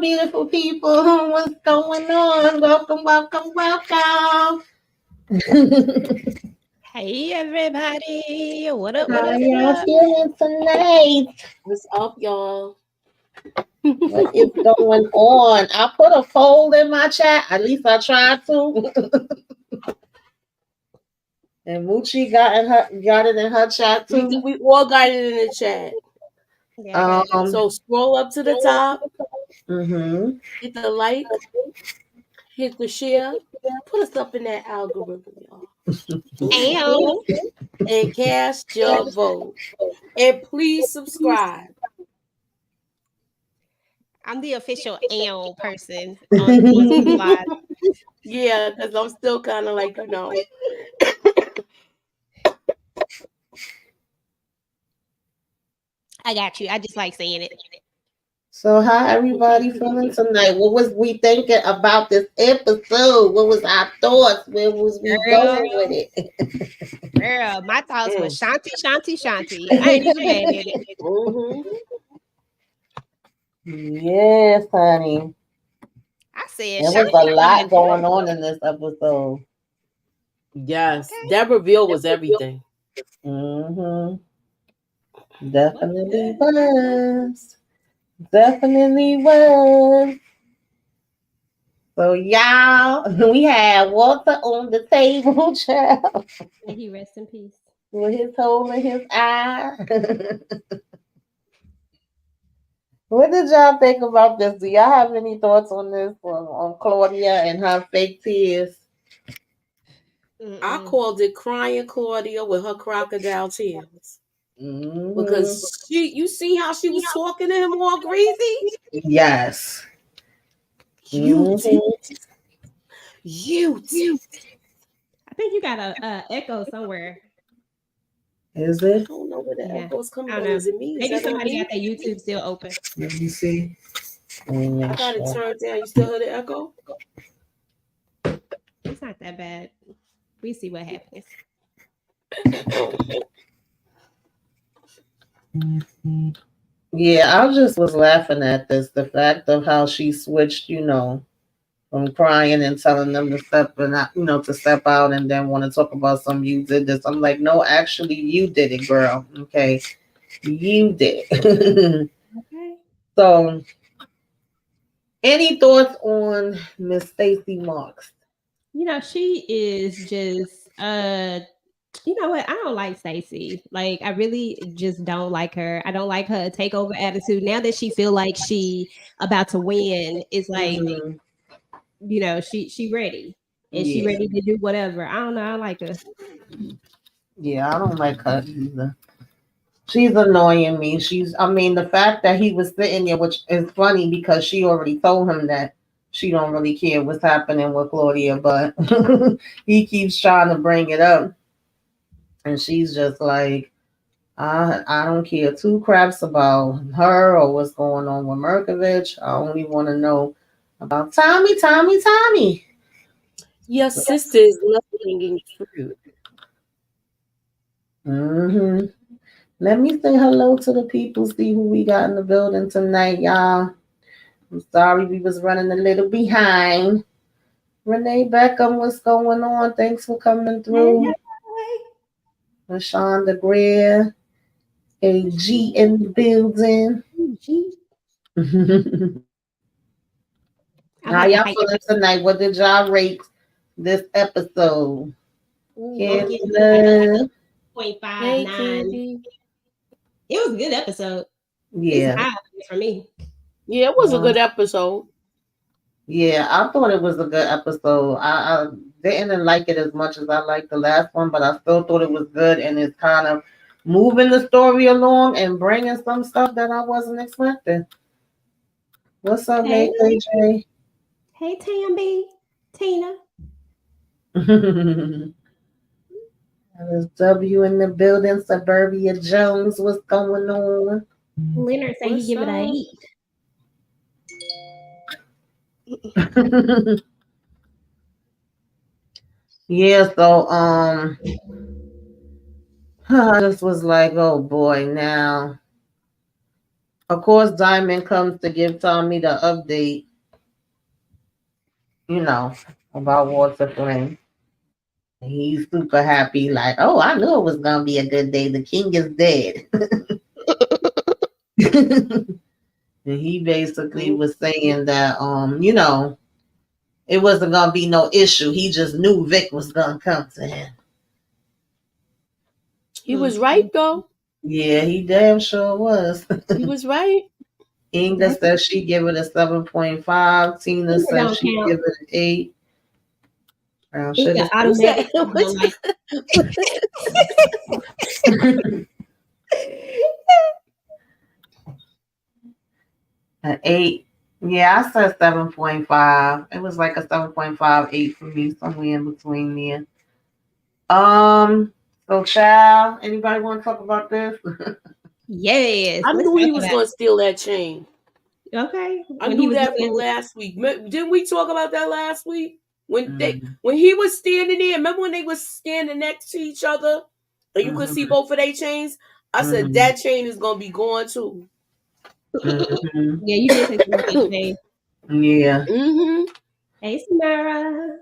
beautiful people. What's going on? Welcome, welcome, welcome. Hey everybody, what up, what How up, y'all what up? feeling tonight? What's up, y'all? What is going on? I put a poll in my chat. At least I tried to. And Moochie got it in her chat too. We all got it in the chat. Yeah, So scroll up to the top, Mm-hmm. hit the like, hit the share, put us up in that algorithm, y'all. And cast your vote. And please subscribe. I'm the official AO person on Facebook Live. Yeah, because I'm still kind of like, I got you. I just like saying it. So how everybody feeling tonight? What was we thinking about this episode? What was our thoughts? Where was we going with it? Girl, my thoughts were Shanti, Shanti, Shanti. I ain't even mad at it. Yes, honey. I said There was a lot going on in this episode. Yes, that reveal was everything. Mm-hmm. Definitely was. Definitely was. So y'all, we had Walter on the table, child. May he rest in peace. With his hole in his eye. What did y'all think about this? Do y'all have any thoughts on this? On Claudia and her fake tears? I called it crying Claudia with her crocodile tears. Mm-hmm. Because you see how she was talking to him all greasy? Yes. You did. I think you got a echo somewhere. Is it? I don't know where the echo's coming from. Is it me? Maybe somebody got their YouTube still open. Let me see. I got it turned down. You still hear the echo? It's not that bad. We see what happens. Yeah, I just was laughing at this. The fact of how she switched, from crying and telling them to step and to step out, and then want to talk about some you did this. I'm like, no, actually, you did it, girl. Okay, you did. Okay. So, any thoughts on Miss Stacey Marks? She is just you know what? I don't like Stacey. Like, I really just don't like her. I don't like her takeover attitude. Now that she feel like she about to win, it's like, she ready. And she ready to do whatever. I don't know. I don't like her. Yeah, I don't like her either. She's annoying me. The fact that he was sitting there, which is funny because she already told him that she don't really care what's happening with Claudia, but he keeps trying to bring it up. And she's just like, I don't care two craps about her or what's going on with Merkovich. I only want to know about Tommy. Your sister is nothing in truth. Mm-hmm. Let me say hello to the people, see who we got in the building tonight, y'all. I'm sorry we was running a little behind. Renee Beckham, what's going on? Thanks for coming through. LaShonda Greer, AG in the building. How y'all feeling tonight? What did y'all rate this episode? Candy Love. 0.59. It was a good episode. Yeah. It's high for me. Yeah, it was a good episode. Yeah, I thought it was a good episode. I didn't like it as much as I liked the last one, but I still thought it was good, and it's kind of moving the story along and bringing some stuff that I wasn't expecting. What's up, hey AJ? Hey Tammy, Tina. There's W in the building. Suburbia Jones, what's going on? Leonard say he give it a 8. Yeah, so I just was like, oh boy, now Of course, Diamond comes to give Tommy the update, about Walter Flynn. He's super happy, like, oh, I knew it was gonna be a good day. The king is dead. And he basically was saying that it wasn't gonna be no issue. He just knew Vic was gonna come to him. He was right though. Yeah, he damn sure was. He was right. Inga says she give it a 7.5. Tina says she give it an 8. An 8. Yeah, I said 7.5. It was like a 7.5, 8 for me, somewhere in between there. So child, anybody want to talk about this? Yes. I knew he was gonna steal that chain. Okay. I knew that from last week. Didn't we talk about that last week? When he was standing there, remember when they was standing next to each other and you could see both of their chains? I said that chain is gonna be gone too. Yeah, you did say something about that chain. Yeah. Hey, Samara.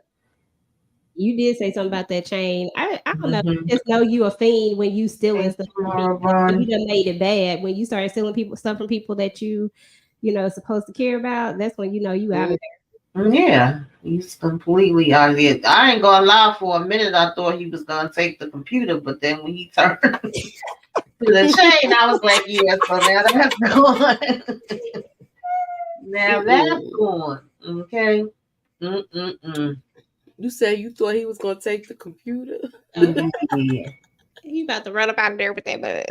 You did say something about that chain. I don't know. You just know you a fiend when you stealing stuff from people. You done made it bad. When you start stealing stuff from people that you supposed to care about, that's when you know you out of there. Yeah, he's completely out of it. I ain't gonna lie, for a minute I thought he was gonna take the computer, but then when he turned to the chain, I was like, yeah, so now that's gone. Now that's gone. Okay. You said you thought he was gonna take the computer. Yeah. He about to run up out of there with that bud.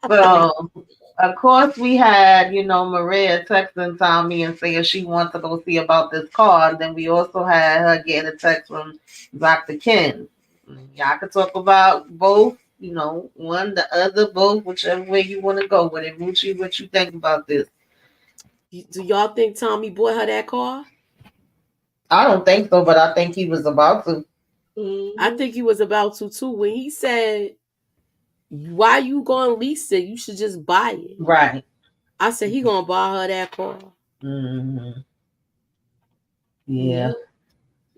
So, of course, we had, Maria texting Tommy and saying she wants to go see about this car. And then we also had her getting a text from Dr. Ken. Y'all can talk about both, one, the other, both, whichever way you want to go with it. Ruchi, what you think about this? Do y'all think Tommy bought her that car? I don't think so, but I think he was about to. I think he was about to too. When he said, why you gonna lease it? You should just buy it. Right. I said he gonna buy her that car. Yeah.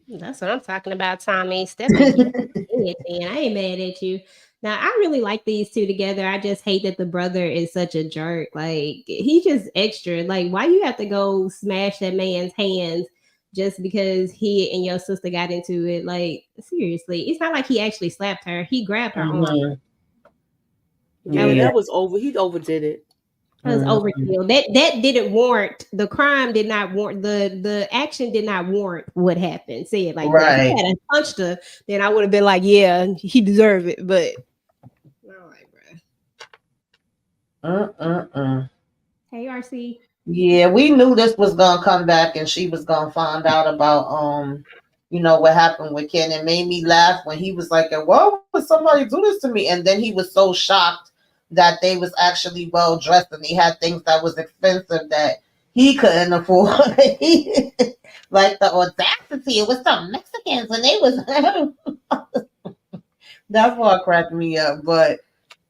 That's what I'm talking about, Tommy. Stephanie, I ain't mad at you. Now, I really like these two together. I just hate that the brother is such a jerk. Like, he just extra. Like, why you have to go smash that man's hands just because he and your sister got into it? Like, seriously. It's not like he actually slapped her. He grabbed her arm. Yeah, that was over. He overdid it. That was overkill. That didn't warrant, the crime did not warrant, the action did not warrant what happened. Say it like that. If he had punched her, then I would have been like, yeah, he deserved it. But all right, bro. Hey, RC. Yeah, we knew this was gonna come back and she was gonna find out about what happened with Ken. It made me laugh when he was like, why would somebody do this to me? And then he was so shocked that they was actually well dressed and they had things that was expensive that he couldn't afford. Like the audacity, it was some Mexicans and they was that part cracked me up. But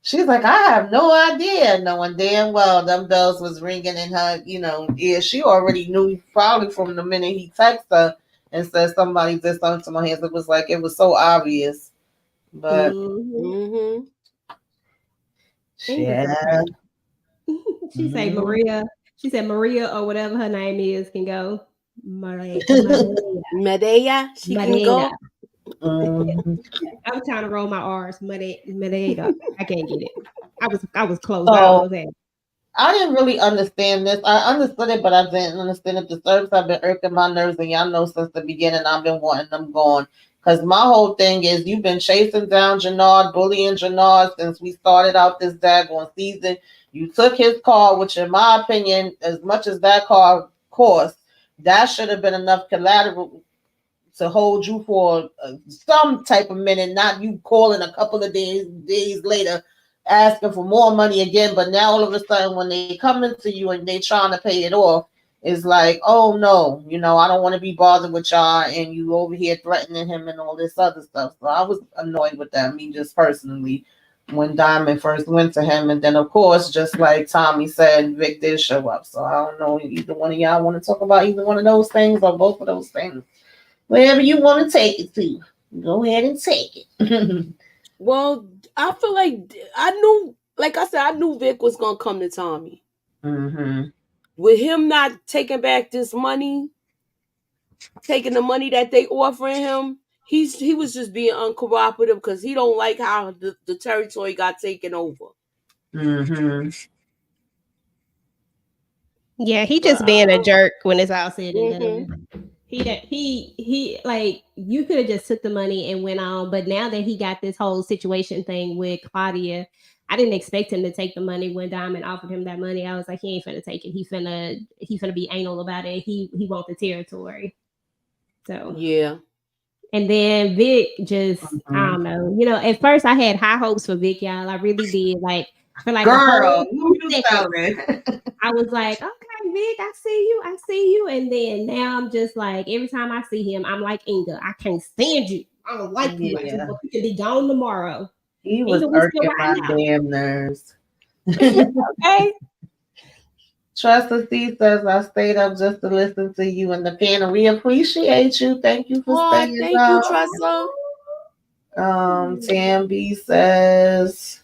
she's like, I have no idea, knowing damn well them bells was ringing in her, ear. She already knew probably from the minute he texted her and said somebody did something to my hands. It was like, it was so obvious. But yeah. She said Maria. She said Maria or whatever her name is can go. Medea. She can go. I'm trying to roll my R's. Medea. I can't get it. I was close. I didn't really understand this. I understood it, but I didn't understand it. The service have been irking my nerves, and y'all know since the beginning I've been wanting them gone. Because my whole thing is you've been chasing down Jannard, bullying Jannard since we started out this daggone season. You took his car, which in my opinion, as much as that car cost, that should have been enough collateral to hold you for some type of minute, not you calling a couple of days later asking for more money again. But now all of a sudden when they come into you and they trying to pay it off, it's like, oh no, I don't want to be bothered with y'all and you over here threatening him and all this other stuff. So I was annoyed with that, me just personally. when Diamond first went to him. And then, of course, just like Tommy said, Vic did show up. So I don't know, either one of y'all want to talk about either one of those things or both of those things. Wherever you want to take it to, go ahead and take it. Well, I feel like I knew, like I said, I knew Vic was going to come to Tommy. Mm-hmm. With him not taking back this money, taking the money that they offering him, he was just being uncooperative because he don't like how the territory got taken over. Mm-hmm. Yeah, he just being a jerk when it's all said and Mm-hmm. done. He like, you could have just took the money and went on, but now that he got this whole situation thing with Claudia, I didn't expect him to take the money when Diamond offered him that money. I was like, he ain't finna take it. He finna be anal about it. He want the territory. So Yeah. and then Vic just, Mm-hmm. I don't know. You know, at first I had high hopes for Vic, y'all. I really did. Like, for like Girl, a whole who you second, telling? I was like, okay, Vic, I see you. And then now I'm just like, every time I see him, I'm like, Inga, I can't stand you. I don't like you. I just Yeah. want you to be gone tomorrow. He was Inga, we still irking my riding out. damn nerves. Okay. Trust C says, I stayed up just to listen to you in the panel. We appreciate you. Thank you for staying Thank up. you, Tressa. Tam B says,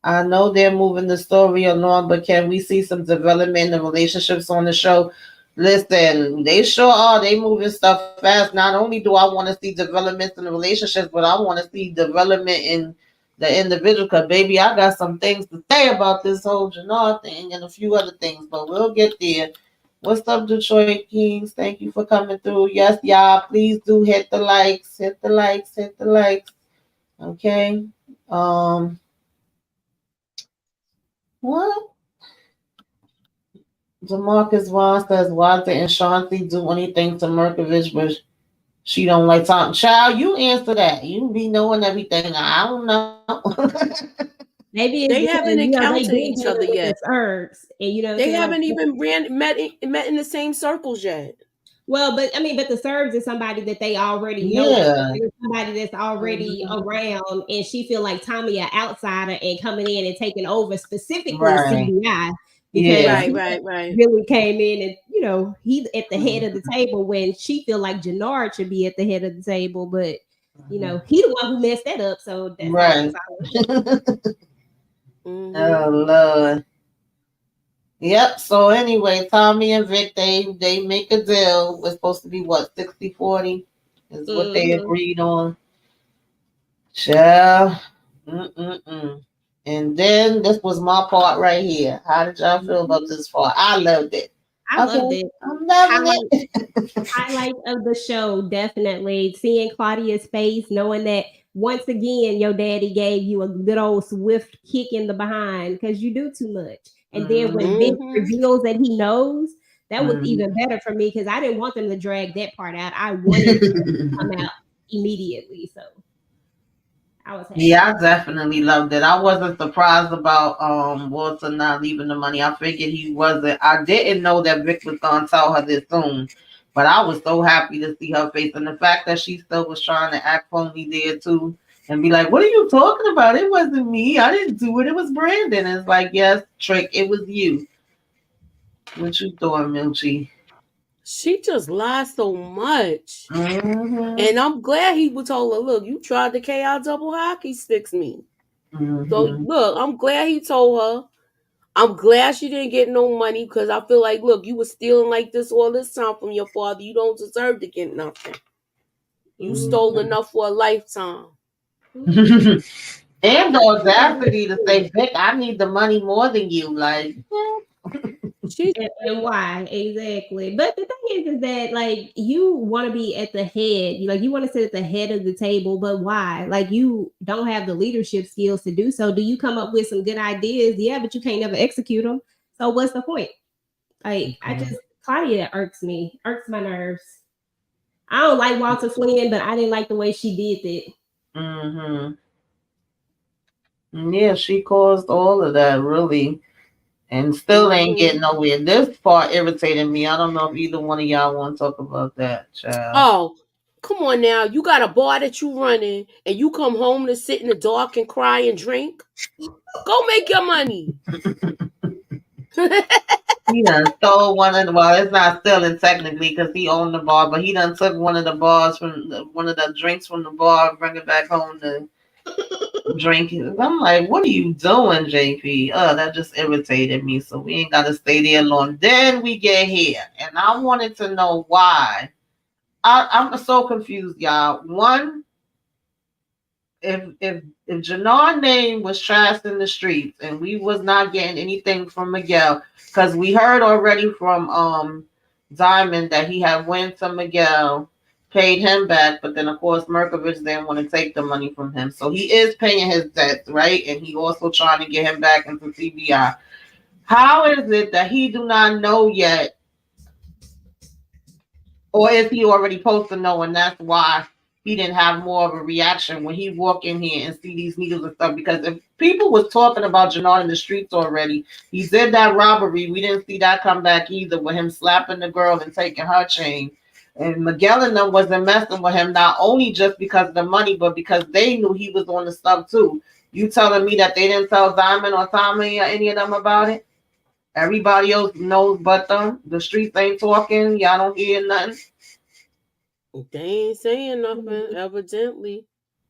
I know they're moving the story along, but can we see some development in the relationships on the show? Listen, they sure are. They moving stuff fast. Not only do I want to see developments in the relationships, but I want to see development in the individual. Because, baby, I got some things to say about this whole Jannar thing and a few other things, but we'll get there. What's up, Detroit Kings? Thank you for coming through. Yes, y'all, please do hit the likes. Hit the likes. Hit the likes. Okay. What? Demarcus Vaughn says, why didn't Shanti do anything to Merkovich, but she don't like Tom? Child, you answer that. You be knowing everything. I don't know. Maybe it's They because, haven't you know, they encountered been each dealing other with yet. the herbs. And, you know, They saying, haven't like, even met in the same circles yet. well, but the Serbs is somebody that they already know. Yeah. It's somebody that's already around, and she feel like Tommy an outsider and coming in and taking over specifically Right. CBI because Yeah. he Right. really came in and, you know, he's at the head of the table when she feel like Jannard should be at the head of the table, but you know, he the one who messed that up. So that's Right. Mm-hmm. Oh Lord. Yep. So anyway, Tommy and Vic, they make a deal. It's supposed to be what, 60-40 is what they agreed on. Child. And then this was my part right here. How did y'all feel about this part? I loved it. I loved it. I'm loving it. Highlight of the show, definitely seeing Claudia's face, knowing that once again your daddy gave you a good old swift kick in the behind because you do too much. And then when Vic reveals that he knows, that was even better for me because I didn't want them to drag that part out. I wanted him to come out immediately. So I was happy. Yeah, I definitely loved it. I wasn't surprised about Walter not leaving the money. I figured he wasn't. I didn't know that Vic was gonna tell her this soon, but I was so happy to see her face and the fact that she still was trying to act phony there too and be like, "What are you talking about? It wasn't me. I didn't do it. It was Brandon." And it's like, yes, Trick, it was you. What you doing, Milchie? She just lied so much. Mm-hmm. And I'm glad he told her, look, you tried to KI double hockey sticks me. Mm-hmm. So look, I'm glad he told her. I'm glad she didn't get no money because I feel like, look, you were stealing like this all this time from your father. You don't deserve to get nothing. You stole enough for a lifetime. And the audacity to say, Vic, I need the money more than you. Like, and why exactly? But the thing is that like you want to be at the head, you want to sit at the head of the table, but why? Like you don't have the leadership skills to do so. Do you come up with some good ideas? Yeah, but you can't never execute them. So what's the point? Like Claudia irks my nerves. I don't like Walter Flynn, but I didn't like the way she did it. Yeah, she caused all of that really. And still ain't getting nowhere. This part irritated me. I don't know if either one of y'all want to talk about that, child. Oh, Come on now, you got a bar that you running, and you come home to sit in the dark and cry and drink. Go make your money. He done stole one of the, well, it's not stealing technically because he owned the bar, but he done took one of the bars one of the drinks from the bar, and bring it back home to drink it. I'm like, what are you doing, JP? That just irritated me. So we ain't got to stay there long. Then we get here, and I wanted to know why. I'm so confused, y'all. One, if Janar's name was trashed in the streets and we was not getting anything from Miguel, because we heard already from Diamond that he had went to Miguel, paid him back, but then of course Merkovich didn't want to take the money from him. So he is paying his debts, right? And he also trying to get him back into CBI. How is it that he do not know yet? Or is he already supposed to know, and that's why he didn't have more of a reaction when he walk in here and see these needles and stuff? Because if people was talking about Janard in the streets already, he did that robbery. We didn't see that come back either, with him slapping the girl and taking her chain. And Miguel and them wasn't messing with him, not only just because of the money, but because they knew he was on the stuff too. You telling me that they didn't tell Diamond or Tommy or any of them about it? Everybody else knows but them. The streets ain't talking. Y'all don't hear nothing. They ain't saying nothing, evidently.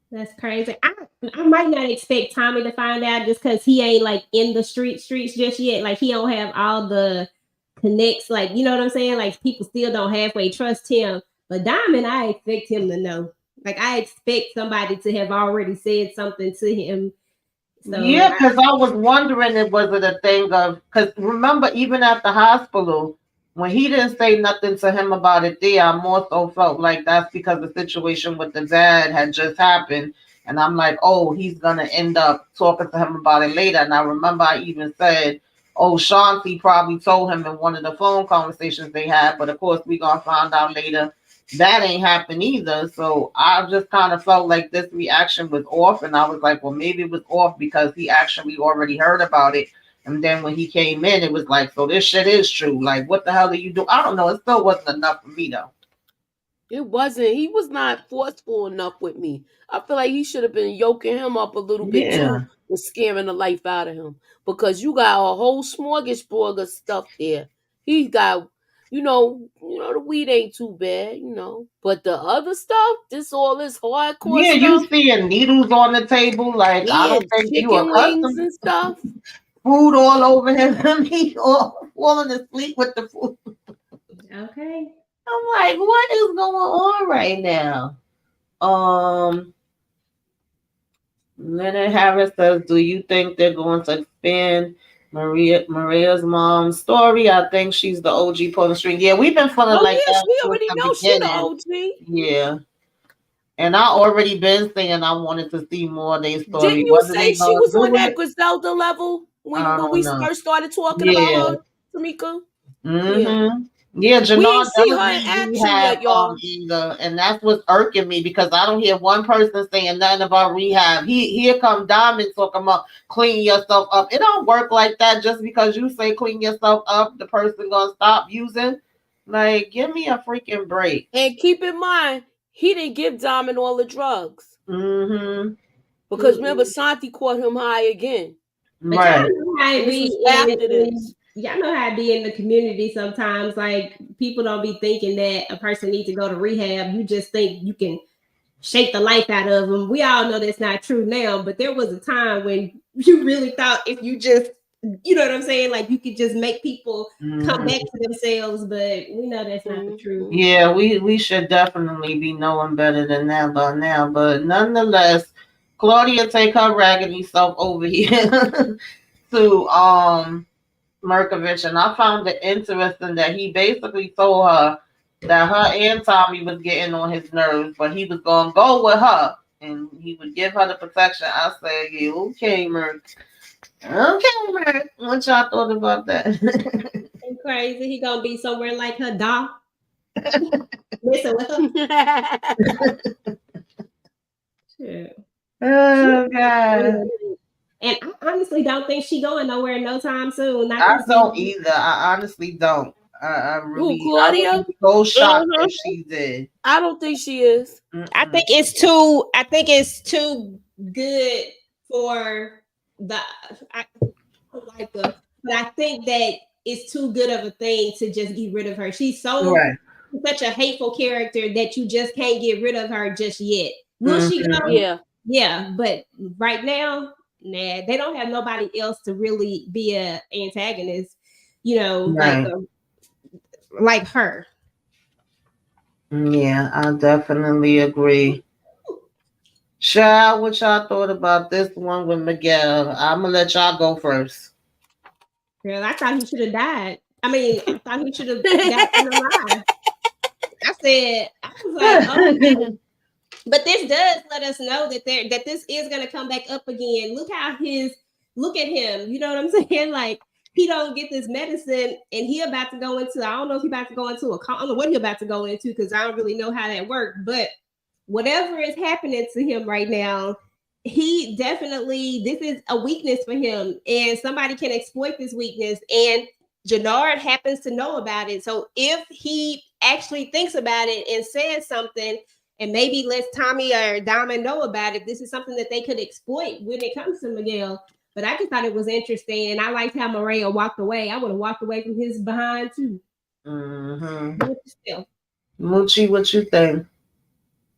That's crazy. I might not expect Tommy to find out just because he ain't like in the streets just yet. Like he don't have all the connects. Like, you know what I'm saying? Like people still don't halfway trust him. But Diamond, I expect him to know. Like I expect somebody to have already said something to him. So, yeah, because I was wondering if was it a thing of, because remember, even at the hospital, when he didn't say nothing to him about it there, I more so felt like that's because the situation with the dad had just happened. And I'm like, oh, he's going to end up talking to him about it later. And I remember I even said, oh, Shanti probably told him in one of the phone conversations they had. But of course, we're going to find out later that ain't happened either. So I just kind of felt like this reaction was off. And I was like, well, maybe it was off because he actually already heard about it. And then when he came in, it was like, so this shit is true. Like, what the hell are you doing? I don't know. It still wasn't enough for me, though. It wasn't. He was not forceful enough with me. I feel like he should have been yoking him up a little bit, too, and scaring the life out of him. Because you got a whole smorgasbord of stuff there. He got, the weed ain't too bad, But the other stuff, all this hardcore stuff. You seeing needles on the table. Like, I don't think you chicken wings and stuff. Food all over him. He's all falling asleep with the food. Okay. I'm like, what is going on right now? Leonard Harris says, do you think they're going to expand Maria's mom's story? I think she's the OG pulling string. Yeah, we've been feeling like that. We already know she's the OG. Yeah. And I already been saying I wanted to see more of their story. Didn't you say she was on that Griselda level when we first started talking about her, Tamika? Mm-hmm. Yeah, Janard, we ain't see her in action yet, y'all. Either, and that's what's irking me because I don't hear one person saying nothing about rehab. Here come Diamond talking about clean yourself up. It don't work like that. Just because you say clean yourself up, the person gonna stop using. Like, give me a freaking break. And keep in mind, he didn't give Diamond all the drugs. Mm-hmm. Because remember, Santi caught him high again. Right. Y'all know how it be in the community sometimes. Like, people don't be thinking that a person needs to go to rehab. You just think you can shake the life out of them. We all know that's not true now, but there was a time when you really thought if you just, you know what I'm saying? Like, you could just make people come back to themselves, but we know that's not the truth. Yeah, we should definitely be knowing better than that by now. But nonetheless, Claudia take her raggedy self over here to Merkovich, and I found it interesting that he basically told her that her and Tommy was getting on his nerves, but he was going to go with her and he would give her the protection. I said, yeah, okay, Merk. Okay, Merk. What y'all thought about that? Crazy. He going to be somewhere like her dog. Listen with her. Yeah. Oh, God. And I honestly don't think she's going nowhere no time soon. I don't either. I honestly don't. I really, Claudia? I was so shocked that she did. I don't think she is. I think it's too. I think it's too good for the. I like the, but I think that it's too good of a thing to just get rid of her. She's so such a hateful character that you just can't get rid of her just yet. Will she go? Yeah. Yeah, but right now, nah, they don't have nobody else to really be a antagonist. You know, like her. Yeah, I definitely agree. Child, what y'all thought about this one with Miguel? I'm gonna let y'all go first. Girl, I thought he should have died. I mean, I thought he should have gotten alive. I was like, oh. But this does let us know that this is gonna come back up again. Look at him. You know what I'm saying? Like, he don't get this medicine, and he about to go into. I don't know if he about to go into I don't know what he about to go into because I don't really know how that works. But whatever is happening to him right now, he definitely, this is a weakness for him, and somebody can exploit this weakness. And Jannard happens to know about it. So if he actually thinks about it and says something, and maybe lets Tommy or Diamond know about it, this is something that they could exploit when it comes to Miguel. But I just thought it was interesting, and I liked how Maria walked away. I would have walked away from his behind too. Moochie, what you think?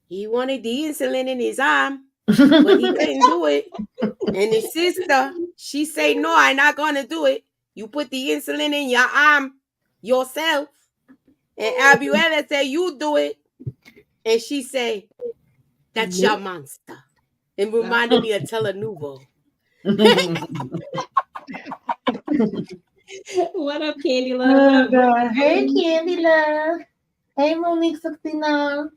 He wanted the insulin in his arm, but he couldn't do it. And his sister, she said, "No, I'm not gonna do it. You put the insulin in your arm yourself." And Abuela said, "You do it." And she said, "That's your monster." It reminded me of Telenuvo. What up, Candy Love? Hey, Candy Love. Hey, Monique 69.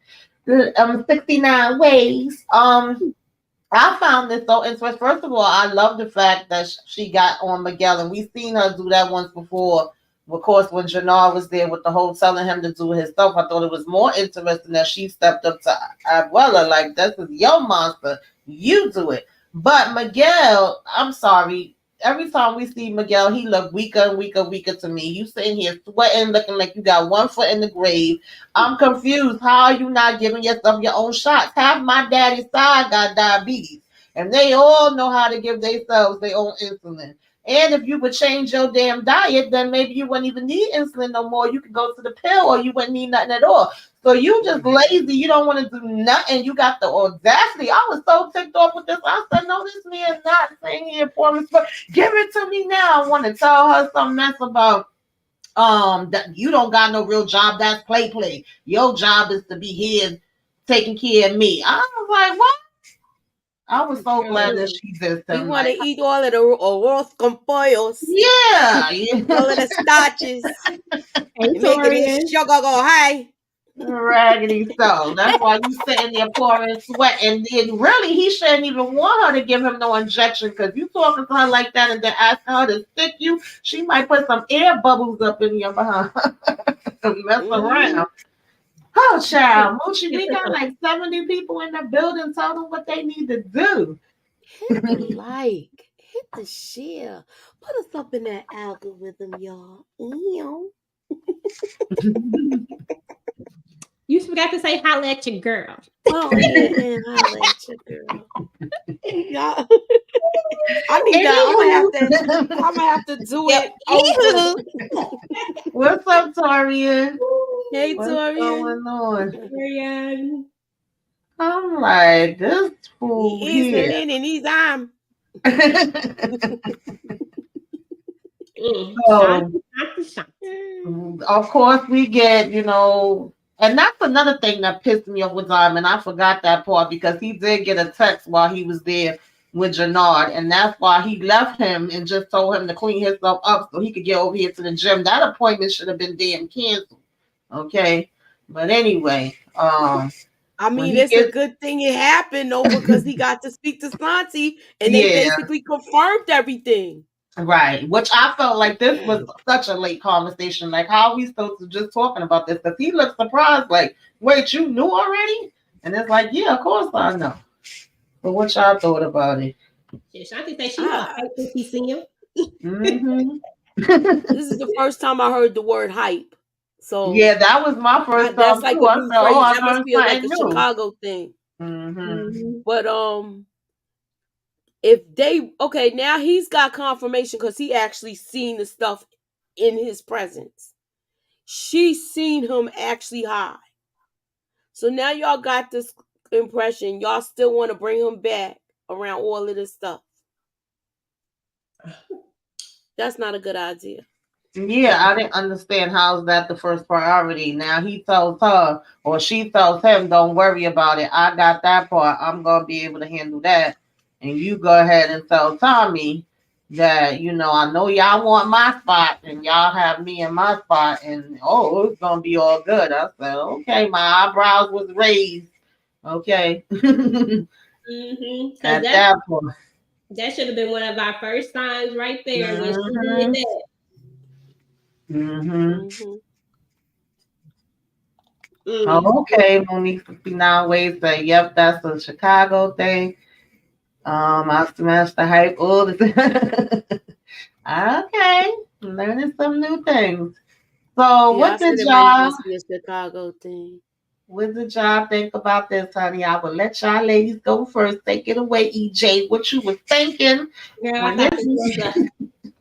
69 ways. I found this so interesting. First of all, I love the fact that she got on Miguel, and we've seen her do that once before. Of course, when Jannard was there with the whole telling him to do his stuff, I thought it was more interesting that she stepped up to Abuela, like, this is your monster. You do it. But Miguel, I'm sorry. Every time we see Miguel, he look weaker and weaker to me. You sitting here sweating, looking like you got one foot in the grave. I'm confused. How are you not giving yourself your own shots? Half my daddy's side got diabetes, and they all know how to give themselves their own insulin. And if you would change your damn diet, then maybe you wouldn't even need insulin no more. You could go to the pill, or you wouldn't need nothing at all. So you just lazy. You don't want to do nothing. You got the audacity. I was so ticked off with this. I said, no, this man not saying here for me. Give it to me now. I want to tell her some mess about that you don't got no real job. That's play. Your job is to be here taking care of me. I was like, what? I was so glad that she did that. You want to eat all of the arroz con pollos. Yeah. All of the starches. Making this sugar go high. Raggedy so. That's why you sitting there pouring sweat. And really, he shouldn't even want her to give him no injection, because you talking to her like that and then asking her to stick you, she might put some air bubbles up in your behind. Mess around. Oh, child. Moochie, we got like 70 people in the building. Tell them what they need to do. Hit the like. Hit the share. Put us up in that algorithm, y'all. You forgot to say holla at your girl. Oh, yeah, holla at your girl. Y'all. I need that. I'm gonna have to do it. What's up, Torian? Hey, What's Torian. going on? Torian. I'm like, this fool here. In his arm. Of course, we get, and that's another thing that pissed me off with Diamond. I forgot that part, because he did get a text while he was there with Jannard, and that's why he left him and just told him to clean himself up so he could get over here to the gym. That appointment should have been damn canceled. Okay, but anyway, I mean, it's a good thing it happened though, because he got to speak to Santi, and they basically confirmed everything. Right, which I felt like this was such a late conversation. Like, how are we supposed to just talking about this? Because he looked surprised, like, wait, you knew already? And it's like, yeah, of course I know. But what y'all thought about it? Yeah, Shanti say she hype when she seen him. This is the first time I heard the word hype. So yeah, that was my first that's thought like too. a I new said, phrase. oh, I That must learned be like something a new. Chicago thing. Mm-hmm. But if they now he's got confirmation because he actually seen the stuff in his presence. She's seen him actually high. So now y'all got this impression y'all still want to bring him back around all of this stuff. That's not a good idea. Yeah, I didn't understand how's that the first priority. Now he tells her or she tells him, don't worry about it. I got that part. I'm gonna be able to handle that. And you go ahead and tell Tommy that, I know y'all want my spot and y'all have me in my spot and it's gonna be all good. I said, okay, my eyebrows was raised. Okay. At that point. That should have been one of our first signs right there when she did that. Oh, okay, Monique 59 ways say, yep, that's a Chicago thing. I smashed the hype all the time. Okay, learning some new things. So, what did y'all? Chicago thing. What did y'all think about this, honey? I will let y'all ladies go first. Take it away, EJ. What you was thinking? Girl,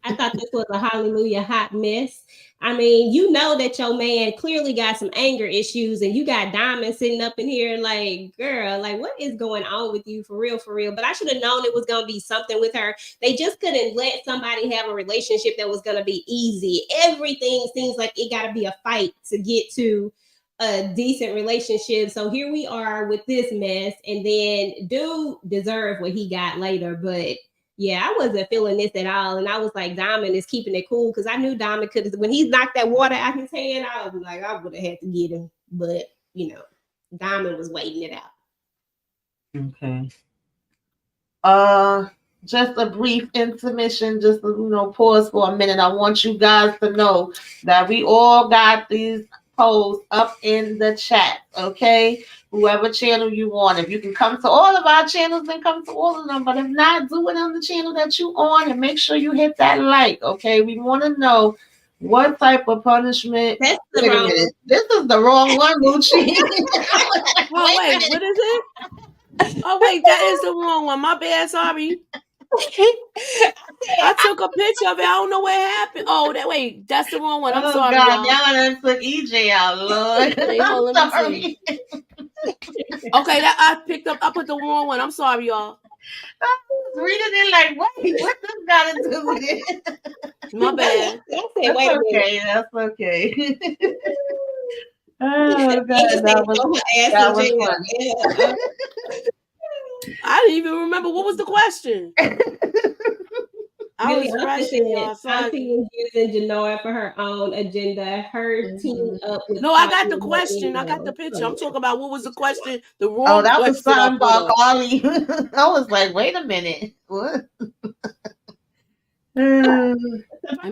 I thought this was a hallelujah hot mess. I mean, you know that your man clearly got some anger issues, and you got Diamond sitting up in here like, girl, like what is going on with you for real, for real? But I should have known it was gonna be something with her. They just couldn't let somebody have a relationship that was gonna be easy. Everything seems like it gotta be a fight to get to a decent relationship. So here we are with this mess, and then dude deserved what he got later, but yeah, I wasn't feeling this at all. And I was like, Diamond is keeping it cool because I knew Diamond could have, when he knocked that water out his hand, I was like, I would have had to get him. But, Diamond was waiting it out. Okay. Just a brief intermission, just pause for a minute. I want you guys to know that we all got these posts up in the chat, okay? Whoever channel you want. If you can come to all of our channels, then come to all of them. But if not, do it on the channel that you on and make sure you hit that like, okay? We want to know what type of punishment. That's Wait a minute. This is the wrong one, Moochie. Oh, wait, what is it? Oh, wait, that is the wrong one. My bad, sorry. I took a picture of it. I don't know what happened. Oh, that's the wrong one. I'm sorry, God, y'all. now I done took EJ out, Lord. Wait, hold, let me see. Okay, I put the wrong one. I'm sorry, y'all. I was reading it like, wait, what this got to do with it? My bad. That's okay. Oh, God, that was funny. I didn't even remember what was the question. I was rushing, y'all. Auntie was using Janora for her own agenda. Her team up with. No, I got the question. I got the picture. I'm talking about what was the question. The wrong that question. Was something about Carly. I was like, wait a minute. What? Let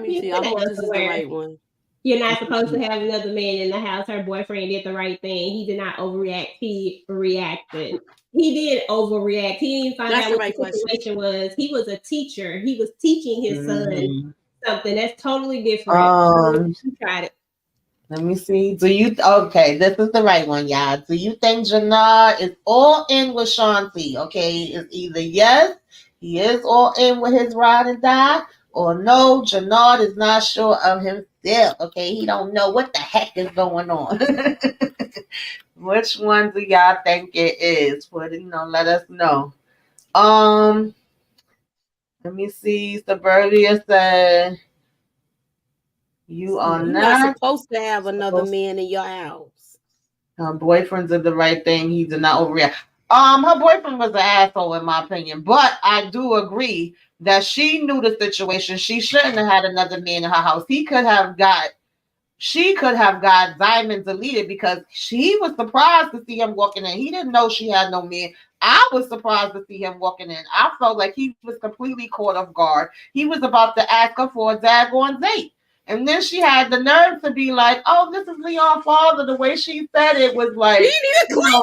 me see. I hope this is the right one. You're not supposed to have another man in the house. Her boyfriend did the right thing. He did not overreact. He reacted. He did overreact. He didn't find out what the situation was. He was a teacher. He was teaching his son something. That's totally different. She tried it. Let me see. Okay, this is the right one, y'all. Do you think Jannar is all in with Shanti? Okay, it's either yes, he is all in with his ride and die, or no, Jannar is not sure of himself. Okay, he don't know what the heck is going on. Which one do y'all think it is? Let us know. Let me see. Suburbia said, you're not supposed to have another man in your house. Her boyfriend did the right thing. He did not overreact. Her boyfriend was an asshole, in my opinion. But I do agree that she knew the situation. She shouldn't have had another man in her house. She could have got Diamond deleted because she was surprised to see him walking in. He didn't know she had no man. I was surprised to see him walking in. I felt like he was completely caught off guard. He was about to ask her for a daggone date. And then she had the nerve to be like, oh, this is Leon's father. The way she said it was like,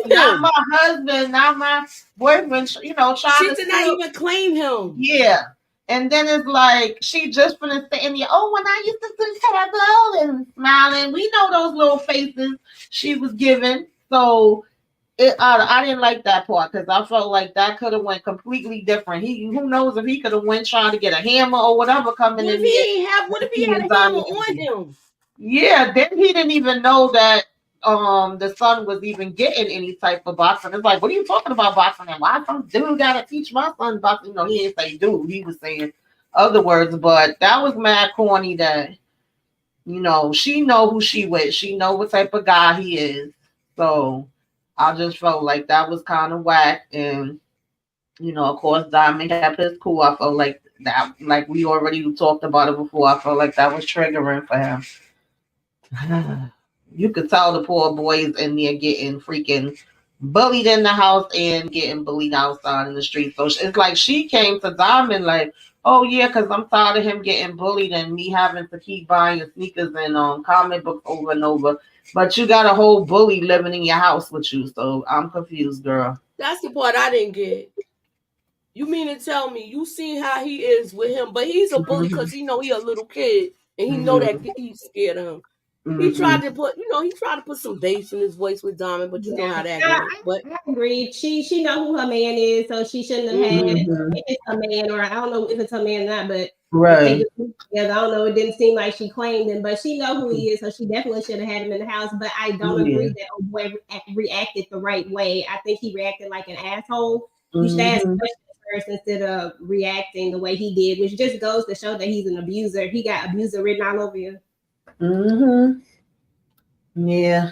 not my husband, not my boyfriend, trying to She did not even claim him. Yeah. And then it's like she just finished saying, "Oh, when I used to sing Carol and smiling," we know those little faces she was giving. So I didn't like that part because I felt like that could have went completely different. Who knows if he could have went trying to get a hammer or whatever coming in there. What if he had a hammer on him? Yeah, then he didn't even know that the son was even getting any type of boxing. It's like, what are you talking about boxing? And why some dude gotta teach my son boxing? You know, he didn't say dude, he was saying other words, but that was mad corny that, you know, she know who she with. She know what type of guy he is. So I just felt like that was kind of whack. And, you know, of course, Diamond kept his cool. I felt like that, like we already talked about it before. I felt like that was triggering for him. You could tell the poor boys in there getting freaking bullied in the house and getting bullied outside in the street. So it's like she came to Diamond like, oh yeah, because I'm tired of him getting bullied and me having to keep buying sneakers and comic books over and over. But you got a whole bully living in your house with you, so I'm confused, girl. That's the part I didn't get. You mean to tell me you seen how he is with him, but he's a bully because he know he a little kid and he know that he's scared of him. He tried to put some bass in his voice with Diamond, but you know how that goes. But I agree. She know who her man is, so she shouldn't have had if it's a man, or I don't know if it's her man or not, but right. I don't know. It didn't seem like she claimed him, but she know who he is, so she definitely should have had him in the house. But I don't agree that old boy reacted the right way. I think he reacted like an asshole. You should ask questions first instead of reacting the way he did, which just goes to show that he's an abuser. He got abuser written all over you. Yeah.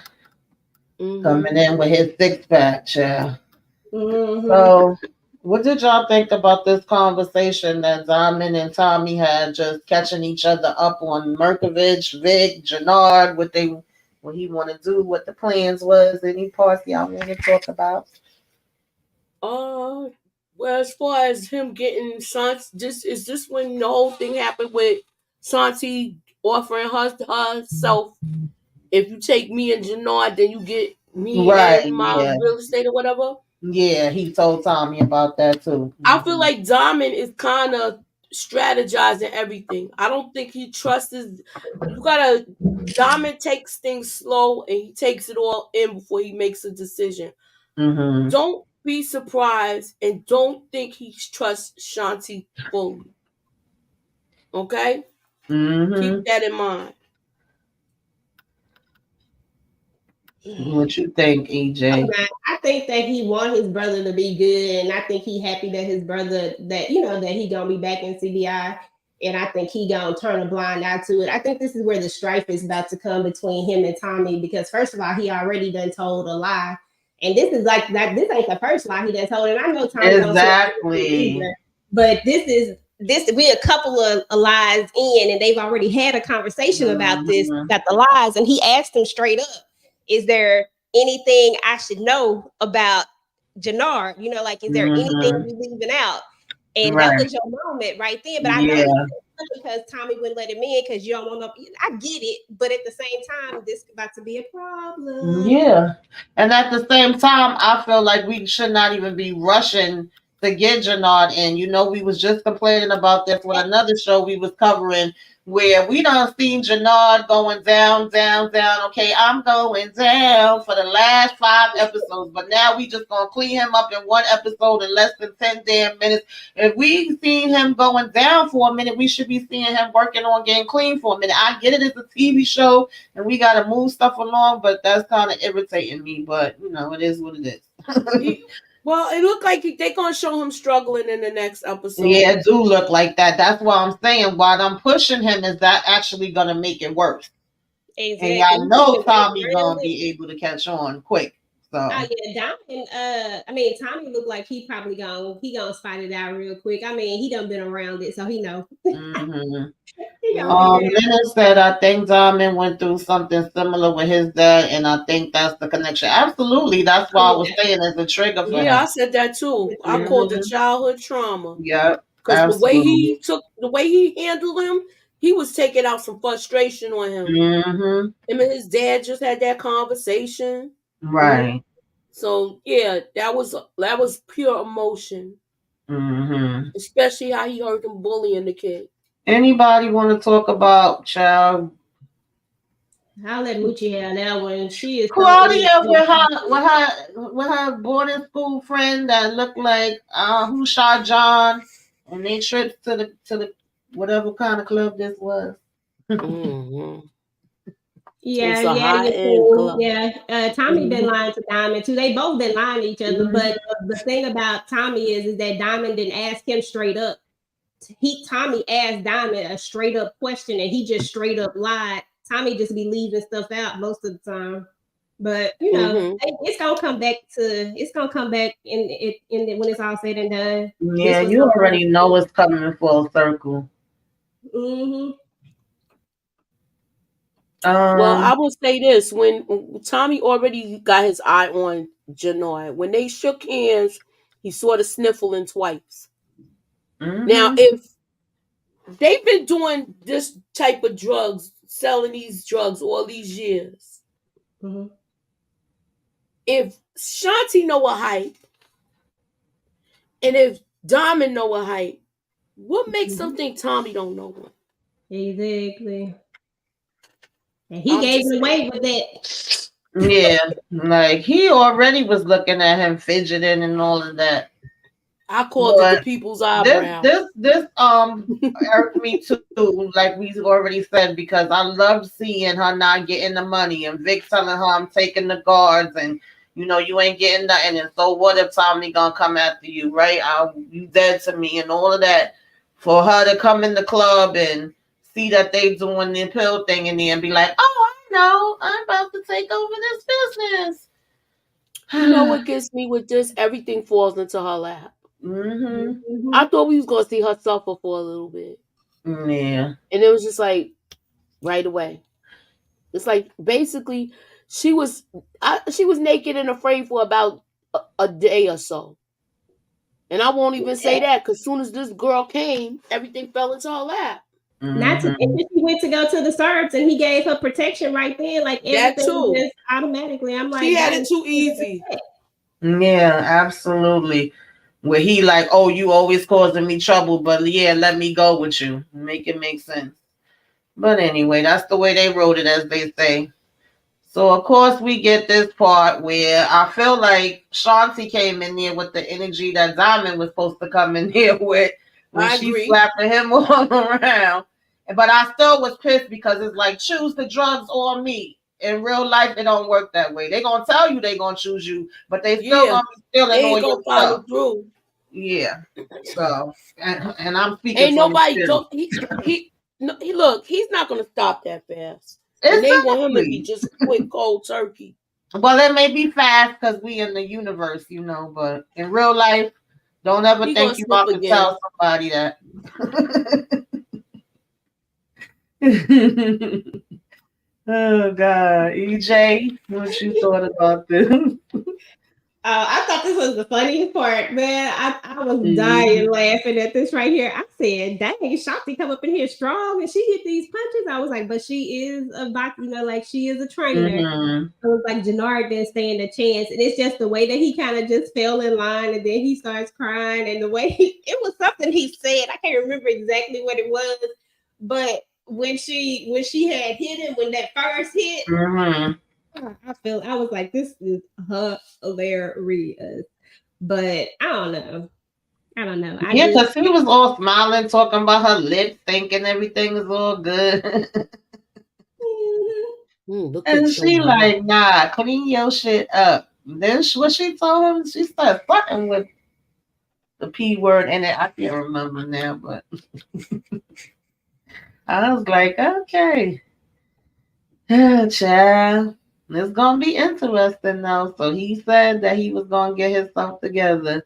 Coming in with his 6-pack, yeah. So, what did y'all think about this conversation that Diamond and Tommy had, just catching each other up on Merkovich, Vic, Jannard, what he want to do, what the plans was? Any parts y'all want to talk about? Well, as far as him getting Santi, is this when the whole thing happened with Santi offering herself? If you take me and Jannard, then you get me and my real estate or whatever. Yeah, he told Tommy about that too. I feel like Diamond is kind of strategizing everything. I don't think he trusts Diamond takes things slow and he takes it all in before he makes a decision. Don't be surprised and don't think he trusts Shanti fully. Okay? Keep that in mind. What you think, EJ? I think that he want his brother to be good, and I think he happy that his brother that he gonna be back in CBI, and I think he gonna turn a blind eye to it. I think this is where the strife is about to come between him and Tommy, because first of all, he already done told a lie, and this is like that. This ain't the first lie he done told, and I know Tommy exactly, don't but this we a couple of lies in, and they've already had a conversation about this, about the lies, and he asked him straight up, is there anything I should know about Jannard? You know, like, is there anything you're leaving out? And that was your moment right there. But I know because Tommy wouldn't let him in because you don't want to. I get it, but at the same time, this is about to be a problem. Yeah, and at the same time, I feel like we should not even be rushing to get Jannard in. You know, we was just complaining about this with another show we was covering, where we done seen Jannard going down. Okay, I'm going down for the last 5 episodes, but now we just gonna clean him up in 1 episode in less than 10 damn minutes. If we seen him going down for a minute, we should be seeing him working on getting clean for a minute. I get it, it's a TV show and we gotta move stuff along, but that's kind of irritating me. But you know, it is what it is. Well, it looked like they're going to show him struggling in the next episode. Yeah, it do look like that. That's why I'm saying, while I'm pushing him, is that actually going to make it worse? Exactly. And y'all know Tommy going to be able to catch on quick. So. Diamond, Tommy looked like he probably gonna spot it out real quick. I mean, he done been around it, so he know. Leonard said, I think Diamond went through something similar with his dad, and I think that's the connection. Absolutely, that's why I was saying it's a trigger for him. I said that too. I called it childhood trauma. Yeah, because the way he handled him, he was taking out some frustration on him. Him and his dad just had that conversation. Right. So yeah, that was pure emotion. Especially how he heard him bullying the kid. Anybody want to talk about child? I'll let Moochie have that one. She is Claudia with her boarding school friend that looked like Who Shot John, and they tripped to the whatever kind of club this was. It's a high-end club. Yeah. Tommy been lying to Diamond too. They both been lying to each other. But the thing about Tommy is that Diamond didn't ask him straight up. Tommy asked Diamond a straight up question, and he just straight up lied. Tommy just be leaving stuff out most of the time. But you know, it's gonna come back in when it's all said and done. Yeah, you already know it's coming full circle. Well, I will say this: when Tommy already got his eye on Janoy, when they shook hands, he sort of sniffling twice. Now, if they've been doing this type of drugs, selling these drugs all these years, if Shanti know a hype, and if Diamond know a hype, what makes them think Tommy don't know one? Exactly. And he gave it away with that. Yeah, like he already was looking at him fidgeting and all of that. I called it the people's eyebrow. This irked me too, like we already said, because I love seeing her not getting the money and Vic telling her I'm taking the guards and you ain't getting nothing, and so what if Tommy gonna come after you, right? You dead to me and all of that. For her to come in the club and see that they doing the pill thing in there and be like, oh, I know, I'm about to take over this business. You know what gets me with this? Everything falls into her lap. I thought we was gonna see her suffer for a little bit. Yeah. And it was just like right away. It's like basically she was naked and afraid for about a day or so. And I won't even say that, because as soon as this girl came, everything fell into her lap. Not to think that she went to go to the Serbs and he gave her protection right then, like everything just automatically. I'm like, she had it too easy. Yeah, absolutely. Where he like, oh, you always causing me trouble, but yeah, let me go with you. Make it make sense. But anyway, that's the way they wrote it, as they say. So of course we get this part where I feel like Shanti came in there with the energy that Diamond was supposed to come in here with when she slapping him all around. But I still was pissed because it's like, choose the drugs or me. In real life, it don't work that way. They gonna tell you they gonna choose you, but they still gonna be stealing all your stuff. Through. Yeah. So and I'm speaking. Ain't nobody go. He look. He's not gonna stop that fast. And they want him to be just quick, cold turkey. Well, it may be fast because we in the universe, but in real life, don't ever think you about to tell somebody that. Oh God, EJ, what you thought about this? I thought this was the funniest part, man. I was dying laughing at this right here. I said, dang, Shanti come up in here strong and she hit these punches. I was like, but she is a boxer, like she is a trainer. It was like Jannard didn't stand a chance. And it's just the way that he kind of just fell in line and then he starts crying. And the way it was something he said, I can't remember exactly what it was, but when she had hit him, when that first hit, I was like, this is hilarious. But I don't know. Because he was all smiling, talking about her lips, thinking everything is all good. And she like, nah, clean your shit up. Then what she told him, she started fucking with the P word in it. I can't remember now, but I was like, okay. Child. It's going to be interesting now. So he said that he was going to get himself together.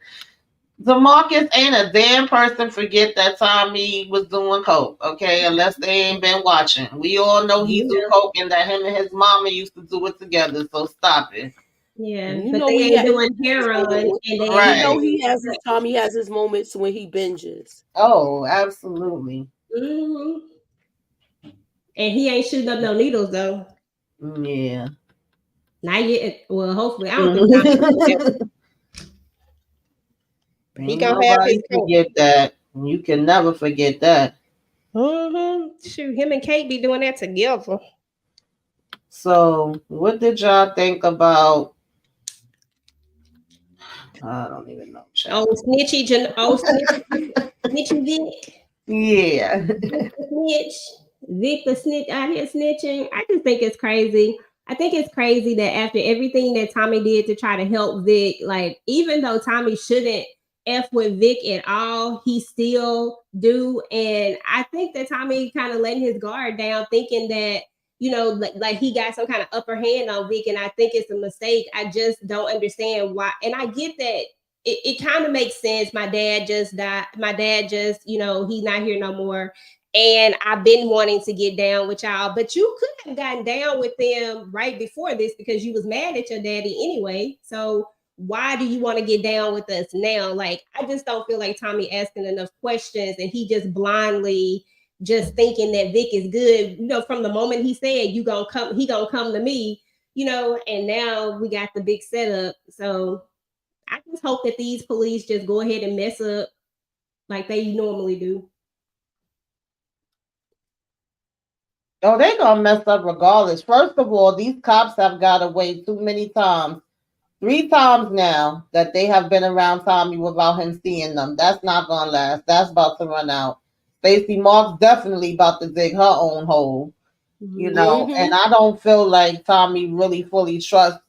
DeMarcus ain't a damn person forget that Tommy was doing coke, okay? Unless they ain't been watching. We all know he's doing coke and that him and his mama used to do it together. So stop it. Yeah, but they ain't doing heroin. And Tommy has his moments when he binges. Oh, absolutely. And he ain't shooting up no needles though. Yeah. Not yet. Well, hopefully, I don't think. Ain't nobody forget that. You can never forget that. Shoot, him and Kate be doing that together. So, what did y'all think about? I don't even know. Oh, Snitchy Vic. Yeah. Vic the snitch out here snitching. I just think it's crazy. I think it's crazy that after everything that Tommy did to try to help Vic, like even though Tommy shouldn't F with Vic at all, he still do. And I think that Tommy kind of letting his guard down, thinking that, you know, like he got some kind of upper hand on Vic. And I think it's a mistake. I just don't understand why. And I get that it kind of makes sense. My dad just died. My dad just, you know, he's not here no more. And I've been wanting to get down with y'all, but you could have gotten down with them right before this because you was mad at your daddy anyway. So why do you want to get down with us now? Like, I just don't feel like Tommy asking enough questions, and he just blindly just thinking that Vic is good. You know, from the moment he said he gonna come to me, you know, and now we got the big setup. So I just hope that these police just go ahead and mess up like they normally do. Oh, they gonna mess up regardless. First of all, these cops have got away too many times. 3 times now that they have been around Tommy without him seeing them. That's not gonna last. That's about to run out. Stacey Marks definitely about to dig her own hole. You know, and I don't feel like Tommy really fully trusts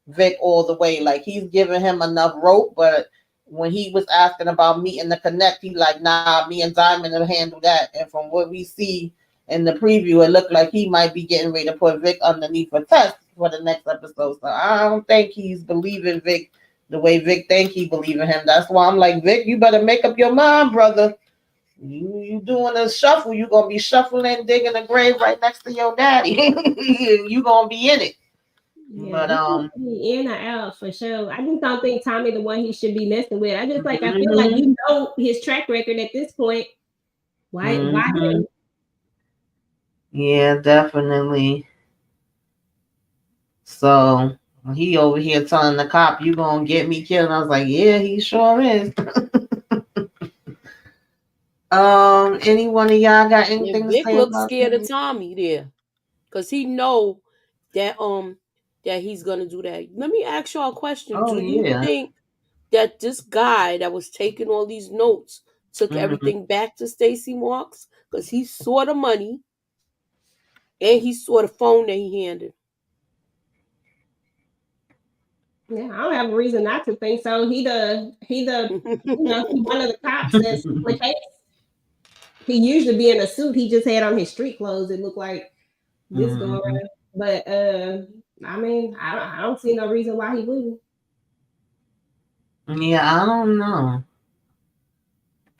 Vic all the way. Like, he's giving him enough rope, but when he was asking about meeting the connect, he like, nah, me and Diamond will handle that. And from what we see in the preview, it looked like he might be getting ready to put Vic underneath a test for the next episode. So I don't think he's believing Vic the way Vic think he believing him. That's why I'm like, Vic, you better make up your mind, brother. You doing a shuffle, you gonna be shuffling, digging a grave right next to your daddy. You gonna be in it. Yeah, but in or out for sure. I just don't think Tommy the one he should be messing with. I just like I feel like you know his track record at this point. Why him? Yeah, definitely. So he over here telling the cop, you gonna get me killed. I was like, yeah, he sure is. Any one of y'all got anything to say? Vic looks scared of Tommy there, cause he know that that he's gonna do that. Let me ask y'all a question. Do you think that this guy that was taking all these notes took everything back to Stacey Marks? Cause he saw the money and he saw the phone that he handed. Yeah, I don't have a reason not to think so. He the you know, he one of the cops that's the case. He usually be in a suit. He just had on his street clothes. It looked like this going around. But I mean, I don't see no reason why he wouldn't. Yeah, I don't know.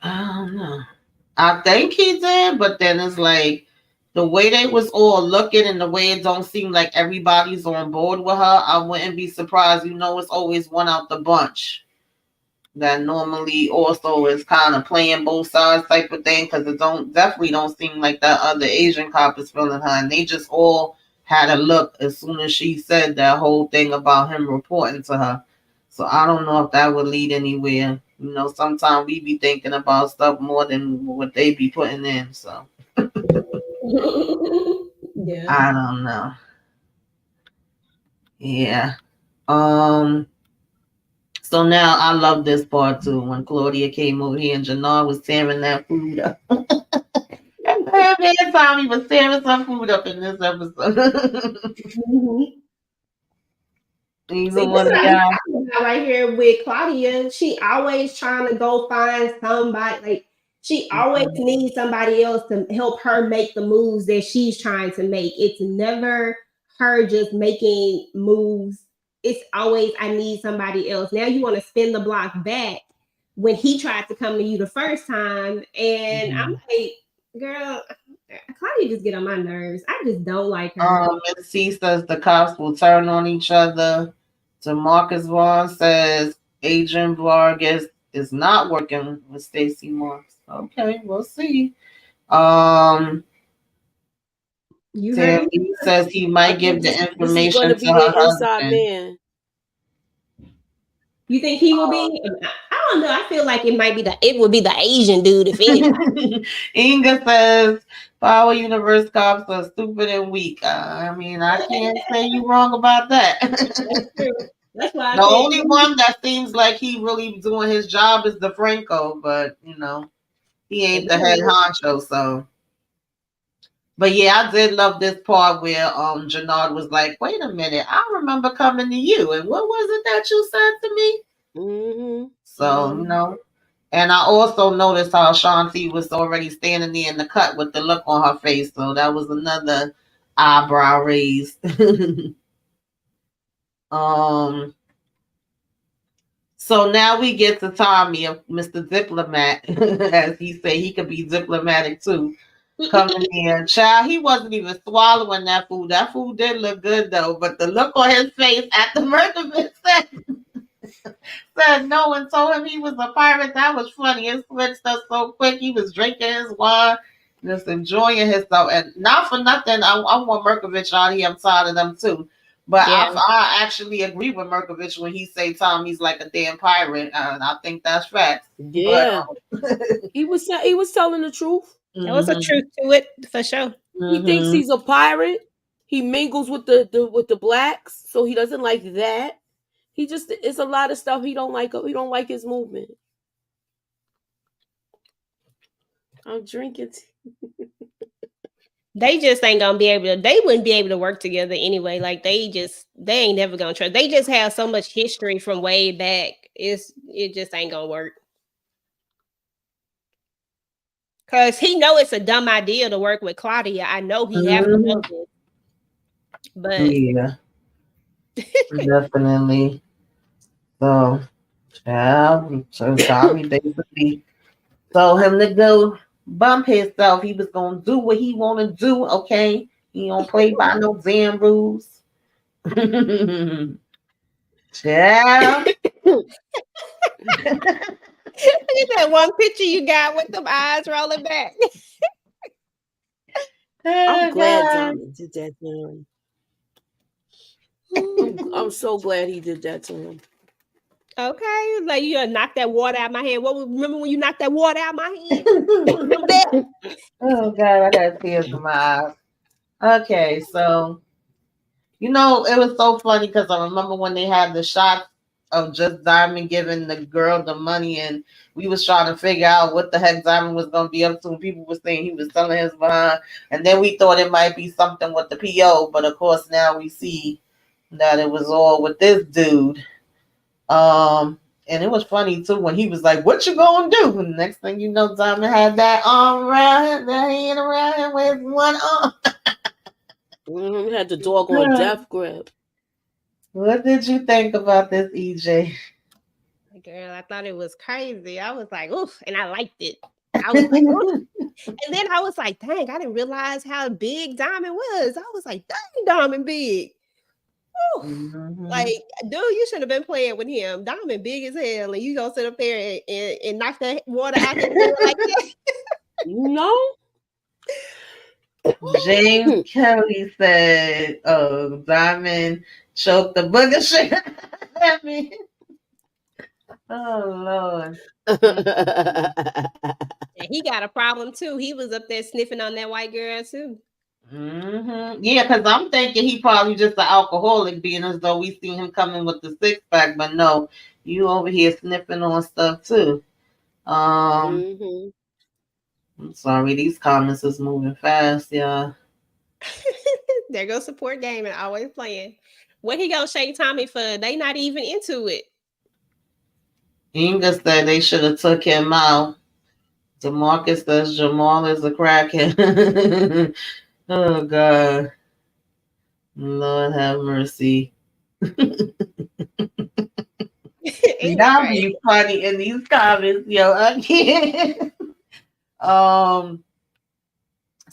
I think he did, but then it's like the way they was all looking and the way it don't seem like everybody's on board with her. I wouldn't be surprised. You know, it's always one out the bunch that normally also is kind of playing both sides type of thing, because it definitely don't seem like that other Asian cop is feeling her, and they just all had a look as soon as she said that whole thing about him reporting to her. So I don't know if that would lead anywhere. You know, sometimes we be thinking about stuff more than what they be putting in. So yeah, I don't know. Yeah. So now I love this part too. When Claudia came over here and Jannar was tearing that food up. Every time he was tearing some food up in this episode. See, this right here with Claudia, she always trying to go find somebody. Like, she always needs somebody else to help her make the moves that she's trying to make. It's never her just making moves. It's always, I need somebody else. Now you want to spin the block back when he tried to come to you the first time. And I'm like, girl, Claudia just get on my nerves. I just don't like her. Miss C says the cops will turn on each other. Marcus Vaughn says Agent Vargas is not working with Stacey Marks. Okay, we'll see. He says he might give the information to her husband. Man. You think he will be? I don't know. I feel like it would be the Asian dude if anybody. Inga says Power Universe cops are stupid and weak. I mean, I can't say you wrong about that. That's true. That's why I The said only one that seems like he really doing his job is DeFranco, but he ain't the head honcho, so. But yeah, I did love this part where Jannard was like, "Wait a minute, I remember coming to you, and what was it that you said to me?" Mm-hmm. So and I also noticed how Shanti was already standing there in the cut with the look on her face, so that was another eyebrow raise. So now we get to Tommy, of Mr. Diplomat, as he said, he could be diplomatic too. Coming in, child, he wasn't even swallowing that food. That food did look good though, but the look on his face at the Merkavit said no and told him he was a pirate. That was funny. It switched up so quick. He was drinking his wine, just enjoying himself. And not for nothing, I want Merkovich out here. I'm tired of them too. But Yeah. I actually agree with Merkovich when he say Tommy's like a damn pirate. And I think that's facts. Yeah. But, he was telling the truth. There was a truth to it for sure. He thinks he's a pirate. He mingles with the blacks, so he doesn't like that. He just it's a lot of stuff he don't like. He don't like his movement. I'm drinking. They just ain't gonna be able to. They wouldn't be able to work together anyway. Like they ain't never gonna trust. They just have so much history from way back. It just ain't gonna work. Cause he know it's a dumb idea to work with Claudia. I know he have to know this. But yeah, definitely. So, so Tommy basically told him to go bump himself. He was gonna do what he want to do. Okay, he don't play by no damn rules. Child. Look at that one picture you got with them eyes rolling back. I'm glad Diamond did that to him. I'm so glad he did that to him. Okay, like you knocked that water out of my hand. Remember when you knocked that water out of my hand? Remember that? Oh God, I got tears in my eyes. Okay, so it was so funny because I remember when they had the shots of just Diamond giving the girl the money, and we was trying to figure out what the heck Diamond was going to be up to. And people were saying he was selling his behind, and then we thought it might be something with the PO, but of course now we see that it was all with this dude. And it was funny too when he was like, "What you gonna do?" And the next thing you know, Diamond had that arm around, that hand around him with one arm. He had the doggone death grip. What did you think about this, EJ? Girl, I thought it was crazy. I was like, oof, and I liked it. I was like, oof. And then I was like, dang, I didn't realize how big Diamond was. I was like, dang, Diamond big. Like, dude, you should have been playing with him. Diamond big as hell, and you gonna sit up there and knock that water out his head like that? No. James Kelly said, Diamond choked the booger shit. I mean, oh Lord. And he got a problem too. He was up there sniffing on that white girl too. Yeah, because I'm thinking he probably just an alcoholic, being as though we seen him coming with the 6-pack, but no, you over here sniffing on stuff too. I'm sorry, these comments is moving fast, y'all. There goes support game and always playing. What he gonna shake Tommy for? They not even into it. Inga said they should have took him out. DeMarcus says Jamal is a crackhead. Oh God. Lord have mercy. Y'all be funny in these comments, yo. I can't.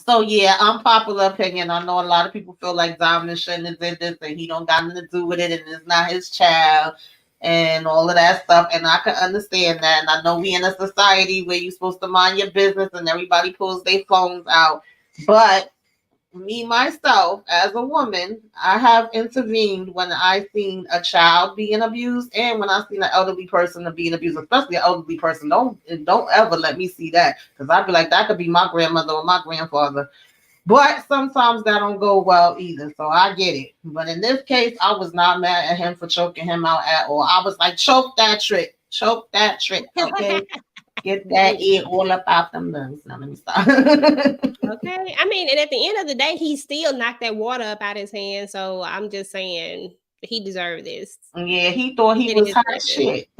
So yeah, unpopular opinion. I know a lot of people feel like Diamond shouldn't have did this and he don't got nothing to do with it and it's not his child and all of that stuff. And I can understand that. And I know we in a society where you're supposed to mind your business and everybody pulls their phones out. But me myself as a woman, I have intervened when I seen a child being abused and when I seen an elderly person being abused, especially an elderly person. Don't ever let me see that because I'd be like, that could be my grandmother or my grandfather. But sometimes that don't go well either. So I get it. But in this case, I was not mad at him for choking him out at all. I was like, choke that trick. Choke that trick. Okay. Get that ear all up out them lungs. Now let me stop. Okay. I mean, and at the end of the day, he still knocked that water up out his hand. So I'm just saying he deserved this. Yeah, he thought he was hot shit.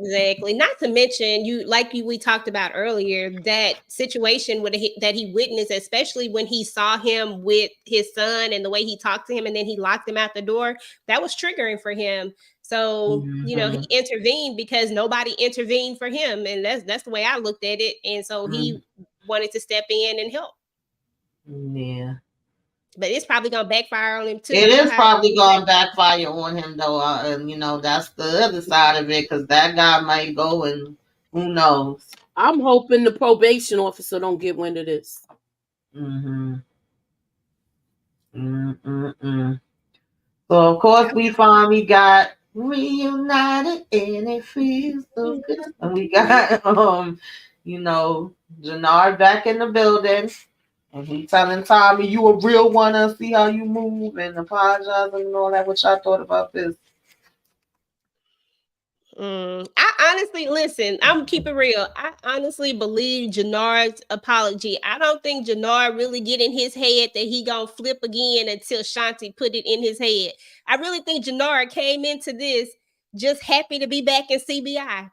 Exactly. Not to mention, we talked about earlier, that situation that he witnessed, especially when he saw him with his son and the way he talked to him, and then he locked him out the door. That was triggering for him. So he intervened because nobody intervened for him, and that's the way I looked at it. And so he wanted to step in and help. Yeah. But it's probably gonna backfire on him too. It is probably gonna backfire on him though, and that's the other side of it because that guy might go and who knows. I'm hoping the probation officer don't get wind of this. So of course we finally got reunited and it feels so good. And we got Jannard back in the building. And he telling Tommy, you a real one, and see how you move and apologizing and all that. What y'all thought about this? I honestly, listen, I'm keep it real. I honestly believe Jannard's apology. I don't think Jannard really get in his head that he gonna flip again until Shanti put it in his head. I really think Jannard came into this just happy to be back in CBI.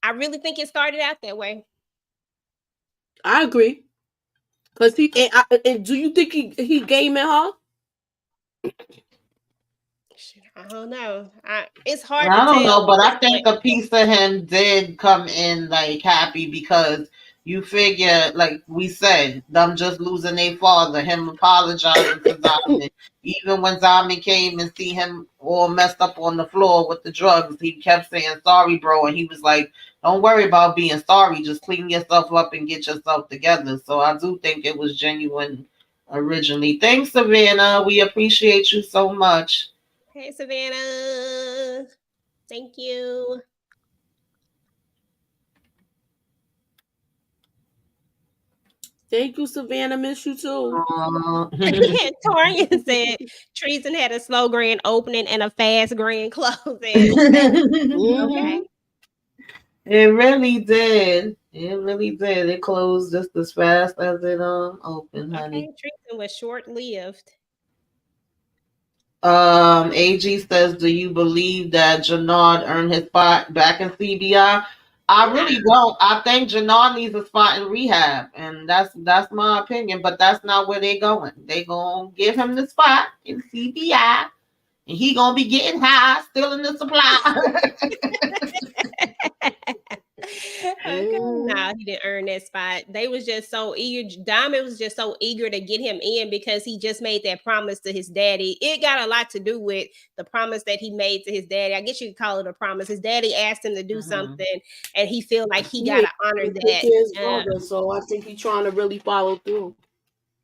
I really think it started out that way. I agree. Cause do you think he gaming her? I don't know. It's hard. I don't know, but I think a piece of him did come in like happy because you figure, like we said, them just losing their father, him apologizing to Zami. Even when Zami came and see him all messed up on the floor with the drugs, he kept saying sorry, bro, and he was like, "Don't worry about being sorry. Just clean yourself up and get yourself together." So I do think it was genuine originally. Thanks, Savannah. We appreciate you so much. Hey, Savannah. Thank you. Thank you, Savannah. Miss you too. Torian said Treason had a slow grand opening and a fast grand closing. Okay. It really did. It really did. It closed just as fast as it opened, honey. Okay, Treason was short-lived. AG says, do you believe that Jannard earned his spot back in CBI? I really don't. I think Jannard needs a spot in rehab, and that's my opinion, but that's not where they're going. They're going to give him the spot in CBI, and he going to be getting high, still in the supply. Okay. No, he didn't earn that spot. They was just so eager. Diamond was just so eager to get him in because he just made that promise to his daddy. It got a lot to do with the promise that he made to his daddy. I guess you could call it a promise. His daddy asked him to do something, and he feel like he got to honor that. So I think he's trying to really follow through.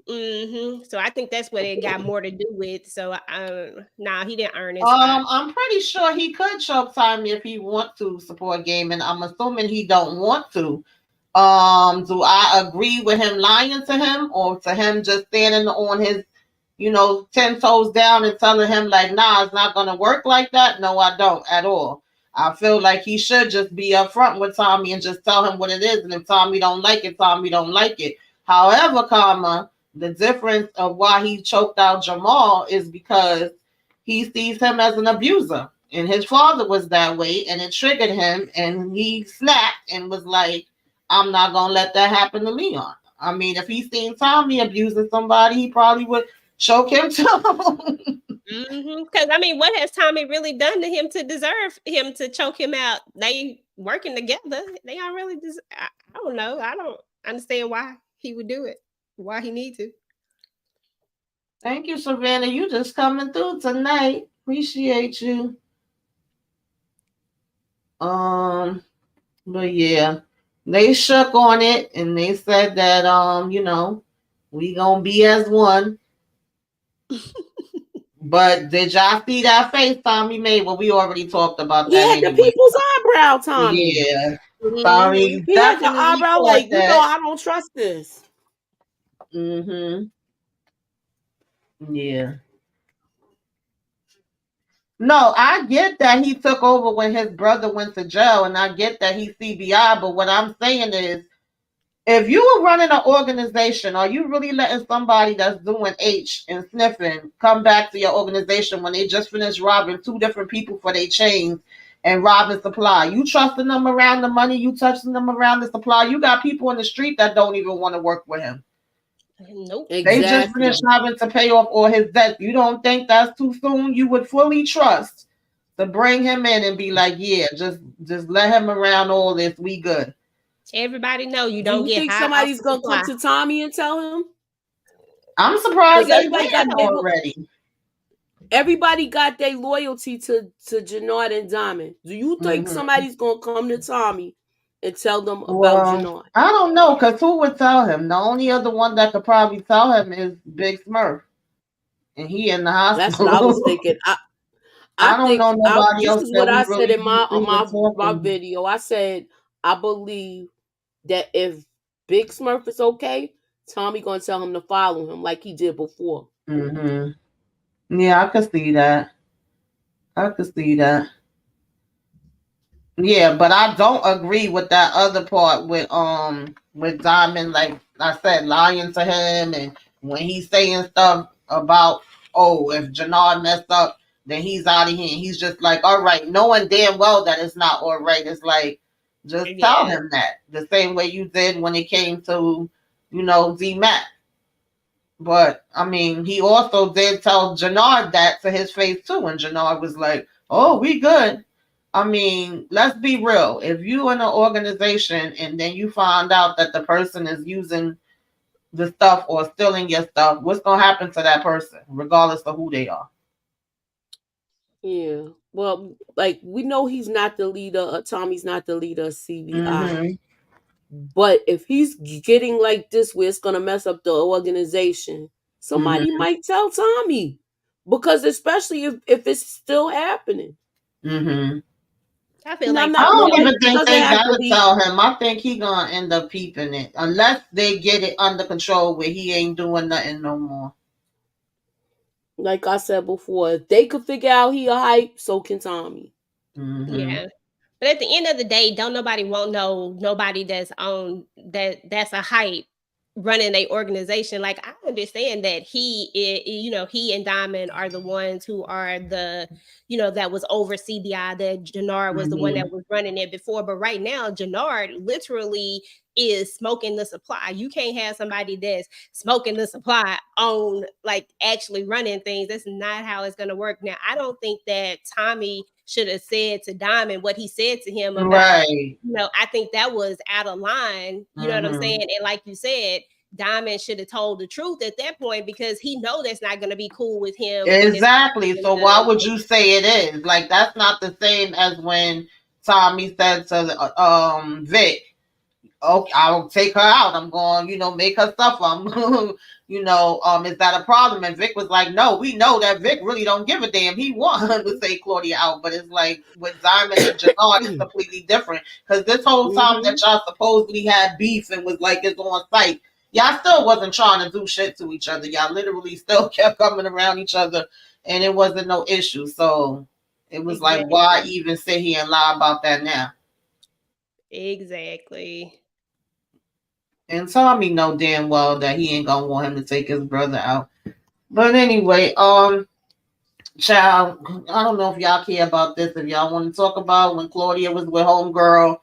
So I think that's what it got more to do with. So he didn't earn it. I'm pretty sure he could choke Tommy if he want to support gaming. I'm assuming he don't want to. Do I agree with him lying to him or to him just standing on his 10 toes down and telling him like, nah, it's not gonna work like that? No, I don't at all. I feel like he should just be upfront with Tommy and just tell him what it is, and if Tommy don't like it, Tommy don't like it. However, the difference of why he choked out Jamal is because he sees him as an abuser. And his father was that way, and it triggered him, and he snapped and was like, I'm not going to let that happen to Leon. I mean, if he seen Tommy abusing somebody, he probably would choke him too. Because, I mean, what has Tommy really done to him to deserve him to choke him out? They working together. They aren't really I don't know. I don't understand why he would do it. Why he need to. Thank you, Savannah. You just coming through tonight. Appreciate you. But yeah, they shook on it and they said that We gonna be as one. But did y'all see that face Tommy made? Well, we already talked about He that had the anyway. people's eyebrow, Tommy. Yeah. Mhm. Tommy He had the definitely eyebrow caught like, that. I don't trust this. Mm-hmm. Yeah. No, I get that he took over when his brother went to jail, and I get that he's CBI, but what I'm saying is, if you were running an organization, are you really letting somebody that's doing H and sniffing come back to your organization when they just finished robbing two different people for their chains and robbing supply? You trusting them around the money, you touching them around the supply. You got people in the street that don't even want to work with him. Nope. They just Exactly. finished having to pay off all his debts. You don't think that's too soon? You would fully trust to bring him in and be like, yeah, just let him around all this. We good. Everybody know you Do don't you get think high off somebody's the gonna supply. come to Tommy and tell him? I'm surprised Because they didn't already. everybody got their loyalty to Jannard and Diamond. Do you think somebody's gonna come to Tommy and tell them about Jannard? I don't know, because who would tell him? The only other one that could probably tell him is Big Smurf. And he in the hospital. That's what I was thinking. I don't think know nobody this else is that what we I said really in my talking. video. I said I believe that if Big Smurf is okay, Tommy gonna tell him to follow him like he did before. Yeah, I could see that. Yeah, but I don't agree with that other part with Diamond, like I said, lying to him, and when he's saying stuff about, oh, if Jannard messed up, then he's out of here. And he's just like, all right, knowing damn well that it's not all right. It's like, just tell him that the same way you did when it came to, D Mac. But I mean, he also did tell Jannard that to his face too, and Jannard was like, "Oh, we good." I mean, let's be real. If you in an organization and then you find out that the person is using the stuff or stealing your stuff, what's gonna happen to that person, regardless of who they are? Yeah. Well, like we know he's not the leader. Tommy's not the leader of CBI. But if he's getting like this, where it's gonna mess up the organization, somebody might tell Tommy, because especially if it's still happening. I feel like I don't even think they gotta tell him. I think he gonna end up peeping it unless they get it under control where he ain't doing nothing no more. Like I said before, if they could figure out he a hype, so can Tommy. Yeah. But at the end of the day, don't nobody want nobody that's on that's a hype running a organization. Like, I understand that he and Diamond are the ones who are the, that was over CBI, that Jannard was the one that was running it before. But right now, Jannard literally is smoking the supply. You can't have somebody that's smoking the supply on like actually running things. That's not how it's gonna work. Now, I don't think that Tommy should have said to Diamond what he said to him about, I think that was out of line. You know what I'm saying? And like you said, Diamond should have told the truth at that point, because he know that's not going to be cool with him. Exactly. So why would you say it is? Like, that's not the same as when Tommy said to Vic, "Okay, I'll take her out. I'm going, make her suffer. I'm, is that a problem?" And Vic was like, "No, we know that Vic really don't give a damn. He want her to say Claudia out." But it's like with Diamond and Jannard, it's completely different. Because this whole time that y'all supposedly had beef and was like it's on site, y'all still wasn't trying to do shit to each other. Y'all literally still kept coming around each other, and it wasn't no issue. So it was like, why even sit here and lie about that now? Exactly. And Tommy know damn well that he ain't gonna want him to take his brother out. But anyway, child, I don't know if y'all care about this. If y'all want to talk about when Claudia was with homegirl,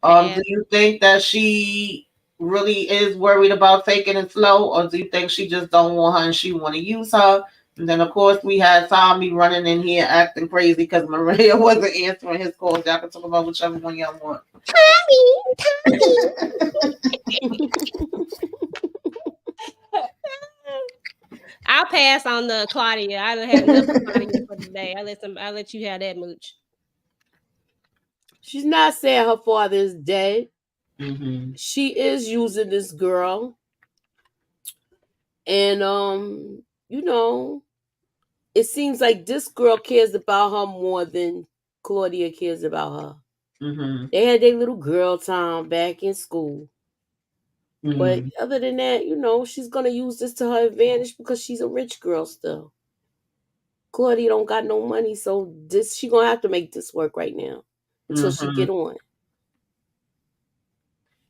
do you think that she really is worried about taking it slow, or do you think she just don't want her and she want to use her? And then of course we had Tommy running in here acting crazy because Maria wasn't answering his calls. Y'all can talk about whichever one y'all want. Tommy. I'll pass on the Claudia. I don't have enough of Claudia for today. I'll let you have that, Mooch. She's not saying her father is dead. She is using this girl. And it seems like this girl cares about her more than Claudia cares about her. Mm-hmm. They had their little girl time back in school. Mm-hmm. But other than that, she's gonna use this to her advantage because she's a rich girl still. Claudia don't got no money, so she gonna have to make this work right now until she get on.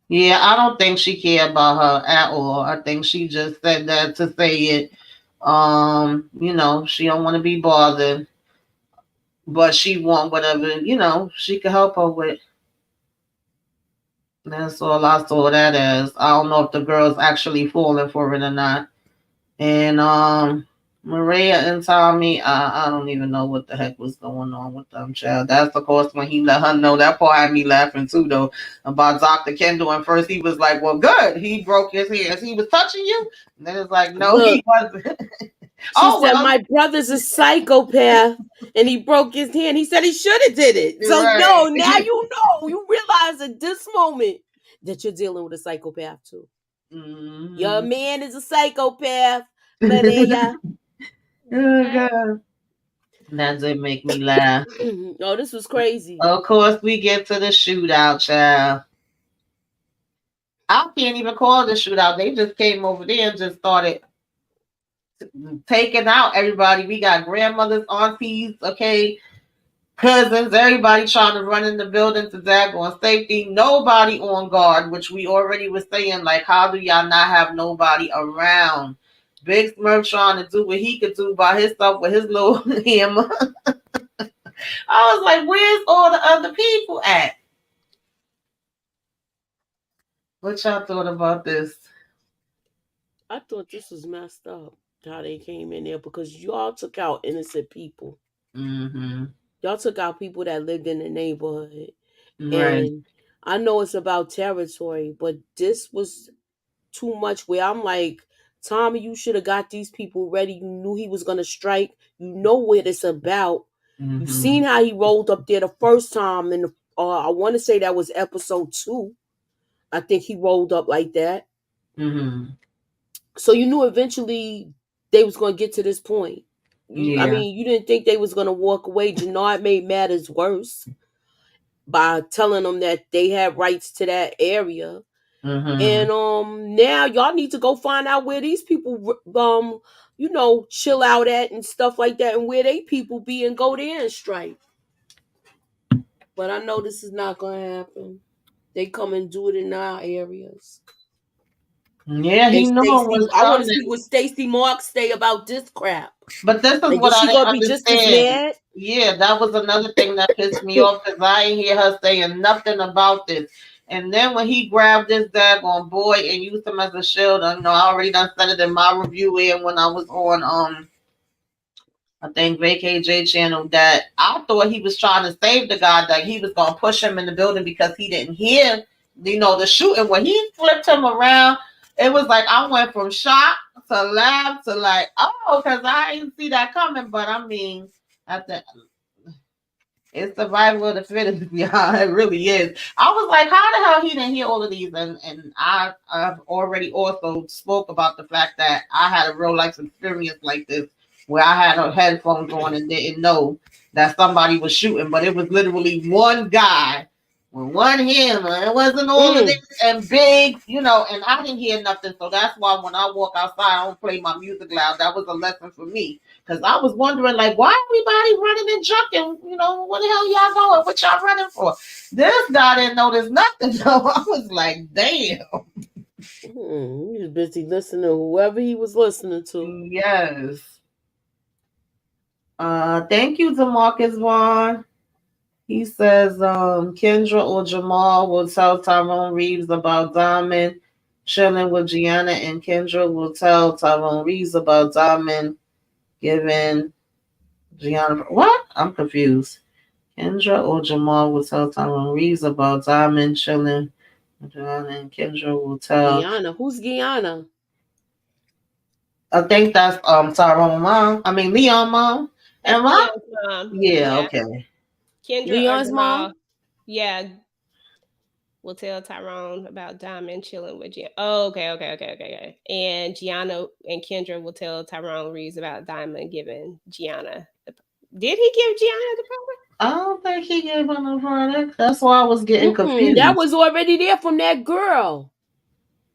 Yeah, I don't think she care about her at all. I think she just said that to say it. She don't want to be bothered, but she want whatever, she can help her with. That's all I saw that as. I don't know if the girl's actually falling for it or not. And Maria and Tommy, I don't even know what the heck was going on with them, child. That's of course when he let her know. That part had me laughing too, though, about Dr. Kendall. And first he was like, "Well, good, he broke his hands. He was touching you." And then it's like, "No, Look, he wasn't." She said, "My brother's a psychopath, and he broke his hand." He said he should have did it. So right. no, now you realize at this moment that you're dealing with a psychopath too. Mm-hmm. Your man is a psychopath, Maria. Oh God. That did make me laugh. Oh, this was crazy. Of course, we get to the shootout, child. I can't even call it a shootout. They just came over there and just started taking out everybody. We got grandmothers, aunties, okay, cousins, everybody trying to run in the building to daggone safety. Nobody on guard, which we already was saying, like, how do y'all not have nobody around? Big Smurf trying to do what he could do by himself with his little hammer. I was like, where's all the other people at? What y'all thought about this? I thought this was messed up how they came in there because y'all took out innocent people. Mm-hmm. Y'all took out people that lived in the neighborhood. Right. And I know it's about territory, but this was too much where I'm like, Tommy, you should have got these people ready. You knew he was going to strike. You know what it's about. Mm-hmm. You've seen how he rolled up there the first time. And I want to say that was episode 2. I think he rolled up like that. Mm-hmm. So you knew eventually they was going to get to this point. I mean, you didn't think they was going to walk away. Jannard made matters worse by telling them that they had rights to that area. Mm-hmm. And now y'all need to go find out where these people chill out at and stuff like that, and where they people be, and go there and strike. But I know this is not gonna happen. They come and do it in our areas. Yeah, he knew it was I want to see what Stacey Marks say about this crap. But this is like, what I gonna understand. Be just as mad? Yeah, that was another thing that pissed me off because I ain't hear her saying nothing about this. And then when he grabbed this daggone boy and used him as a shield, I already done said it in my review and when I was on I think VKJ channel, that I thought he was trying to save the guy, that he was gonna push him in the building because he didn't hear the shooting. When he flipped him around, it was like I went from shock to laugh to like, oh, because I didn't see that coming. But I mean, it's survival of the fittest, yeah, it really is. I was like, how the hell he didn't hear all of these? And I've already also spoke about the fact that I had a real life experience like this where I had headphones on and didn't know that somebody was shooting, but it was literally one guy with one hammer. It wasn't all of this and big, and I didn't hear nothing. So that's why when I walk outside, I don't play my music loud. That was a lesson for me. Because I was wondering, like, why everybody running and jumping? What the hell y'all going? What y'all running for? This guy didn't notice nothing, though. I was like, damn. He was busy listening to whoever he was listening to. Yes. Thank you to Marcus Vaughn. He says Kendra or Jamal will tell Tyrone Reeves about Diamond chilling with Gianna, and Kendra will tell Tyrone Reeves about Diamond giving Gianna. What? I'm confused. Kendra or Jamal will tell Tyrone Reeves about Diamond chilling with Gianna, and Kendra will tell. Gianna. Who's Gianna? I think that's Tyrone mom. I mean Leon mom. That's Leon's mom. Yeah, okay. Kendra Leon's mom? Yeah. will tell Tyrone about Diamond chilling with Gianna. Oh, okay. And Gianna and Kendra will tell Tyrone Reeves about Diamond giving Gianna. Did he give Gianna the product? I don't think he gave her no product. That's why I was getting confused. That was already there from that girl.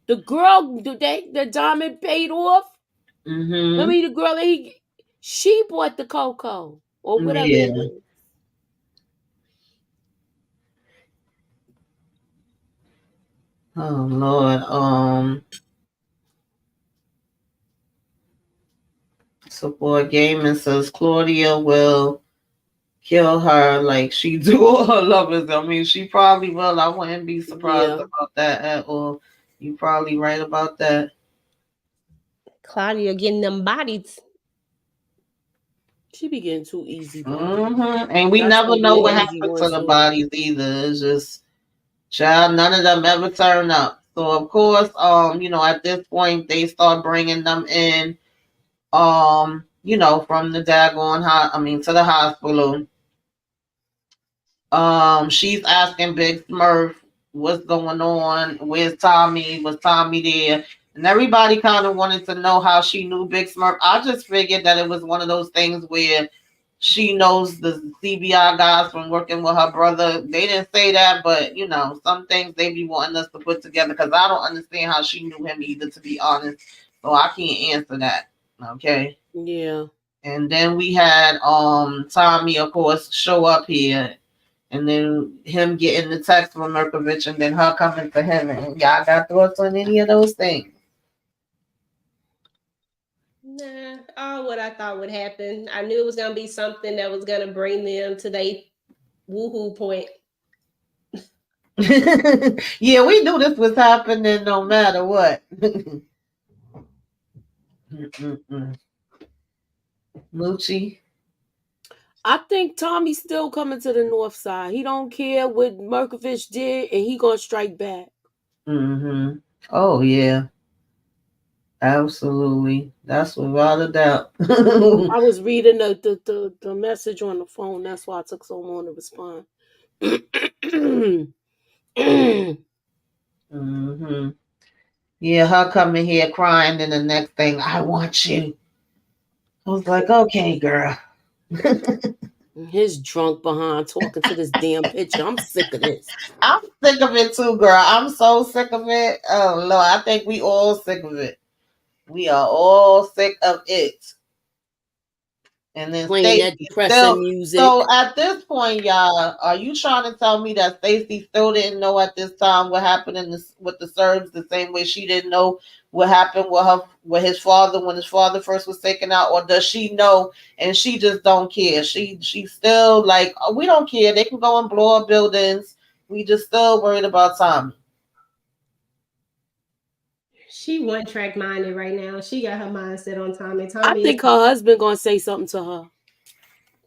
The girl that Diamond paid off. Mm-hmm. I mean, the girl that she bought the cocoa or whatever it is. Oh Lord. Support Gaming says Claudia will kill her like she do all her lovers. I mean, she probably will. I wouldn't be surprised about that at all. You probably right about that. Claudia getting them bodies. She be getting too easy. And we never know what happens to the bodies either. It's just, child, none of them ever turn up. So of course, at this point they start bringing them in, from the daggone to the hospital. She's asking Big Smurf what's going on. Where's Tommy? Was Tommy there? And everybody kind of wanted to know how she knew Big Smurf. I just figured that it was one of those things where she knows the CBI guys from working with her brother. They didn't say that, but some things they be wanting us to put together because I don't understand how she knew him either, to be honest. So I can't answer that. Okay. Yeah. And then we had Tommy, of course, show up here. And then him getting the text from Merkovich and then her coming to him. And y'all got thoughts on any of those things? Nah, all what I thought would happen. I knew it was gonna be something that was gonna bring them to their woohoo point. Yeah, we knew this was happening no matter what. Moochie. I think Tommy's still coming to the north side. He don't care what Merkovich did, and he gonna strike back. Mm-hmm. Oh yeah, absolutely. That's without a doubt. I was reading the message on the phone. That's why it took so long to respond. Mm-hmm. Yeah, her coming here crying, and the next thing, I want you. I was like, okay, girl. His drunk behind talking to this damn picture. I'm sick of this. I'm sick of it too, girl. I'm so sick of it. Oh Lord, I think we all sick of it. We are all sick of it. And then playing that depressing music. So at this point, y'all, are you trying to tell me that Stacey still didn't know at this time what happened with the Serbs the same way she didn't know what happened with his father when his father first was taken out, or does she know and she just don't care? She's still like, oh, we don't care. They can go and blow up buildings. We just still worried about Tommy. She one track minded right now. She got her mindset on Tommy. I think her husband gonna say something to her.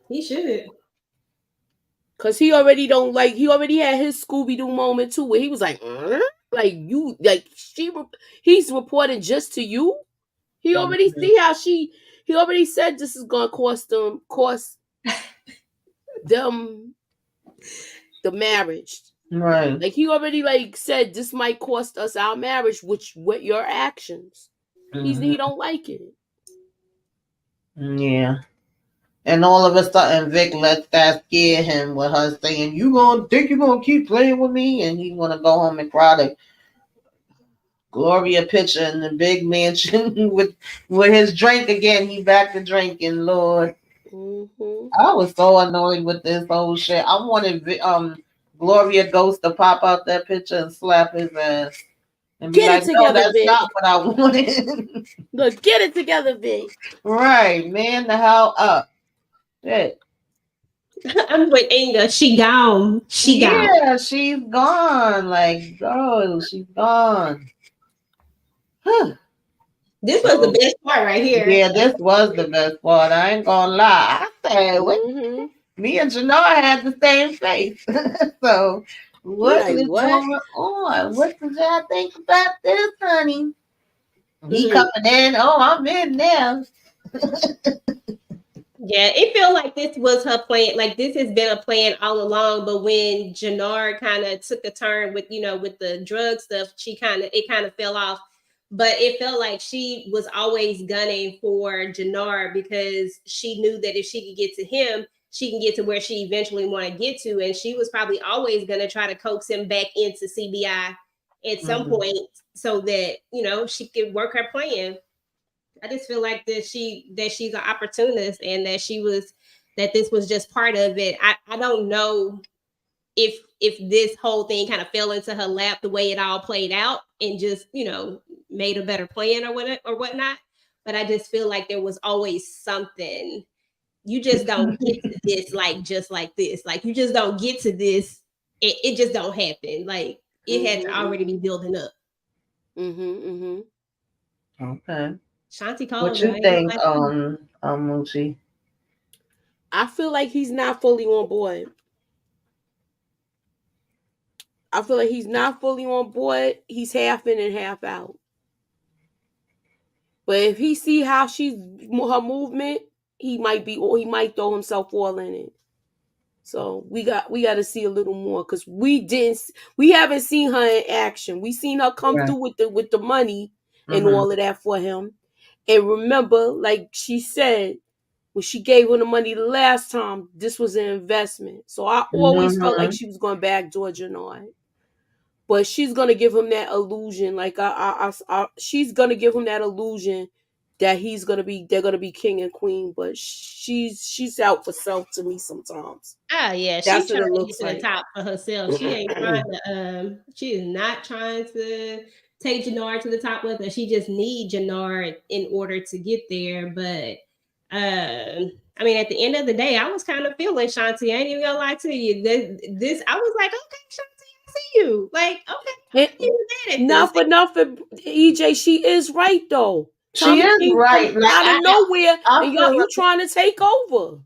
He should. Cause he already had his Scooby-Doo moment too, where he was like, he's reporting just to you. He already see how he already said this is gonna cost them the marriage. Right. Like he already said this might cost us our marriage, with your actions. He don't like it. Yeah. And all of a sudden, Vic lets that scare him with her saying, "You gonna think you gonna keep playing with me?" And he's gonna go home and cry to Gloria picture in the big mansion with his drink again. He back to drinking, Lord. Mm-hmm. I was so annoyed with this whole shit. I wanted Gloria Ghost to pop out that picture and slap his ass. And be get it together, no, that's Vic. not what I wanted. Look, get it together, Vic. Right, man, the hell up. Shit. I'm with Inga. She gone. Gone. Yeah, she's gone. Like, oh, she's gone. Huh. This was the best part right here. Yeah, this was the best part. I ain't gonna lie. I said, me and Jannar had the same face. So, what is going on? What did y'all think about this, honey? He coming in. Oh, I'm in now. Yeah, it felt like this was her plan. Like this has been a plan all along. But when Jannard kind of took a turn with, with the drug stuff, it kind of fell off. But it felt like she was always gunning for Jannard because she knew that if she could get to him, she can get to where she eventually want to get to. And she was probably always going to try to coax him back into CBI at some point so that, she could work her plan. I just feel like that she's an opportunist and that this was just part of it. I don't know if this whole thing kind of fell into her lap the way it all played out and just, made a better plan or whatnot. But I just feel like there was always something. You just don't get to this just like this. Like you just don't get to this. It just don't happen. Like it had to already be building up. Okay. Shanti What called. you think, Moochie? I feel like he's not fully on board. I feel like he's not fully on board. He's half in and half out. But if he see how her movement, he might throw himself all in it. So we got to see a little more because we haven't seen her in action. We seen her come through with the money and all of that for him. And remember, like she said, when she gave him the money the last time, this was an investment. So I always felt like she was going backdoor Jannard. But she's gonna give him that illusion, like she's gonna give him that illusion that they're gonna be king and queen. But she's out for self to me sometimes. Oh yeah, she's trying to get to the top for herself. She ain't trying to. She is not trying to take Jannard to the top with her. She just needs Jannard in order to get there. But I mean, at the end of the day, I was kind of feeling Shanti. I ain't even gonna lie to you. This I was like, okay, Shanti. See you like okay. Not for nothing, EJ. She is right though. She is right. Like, out of nowhere, and you trying to take over.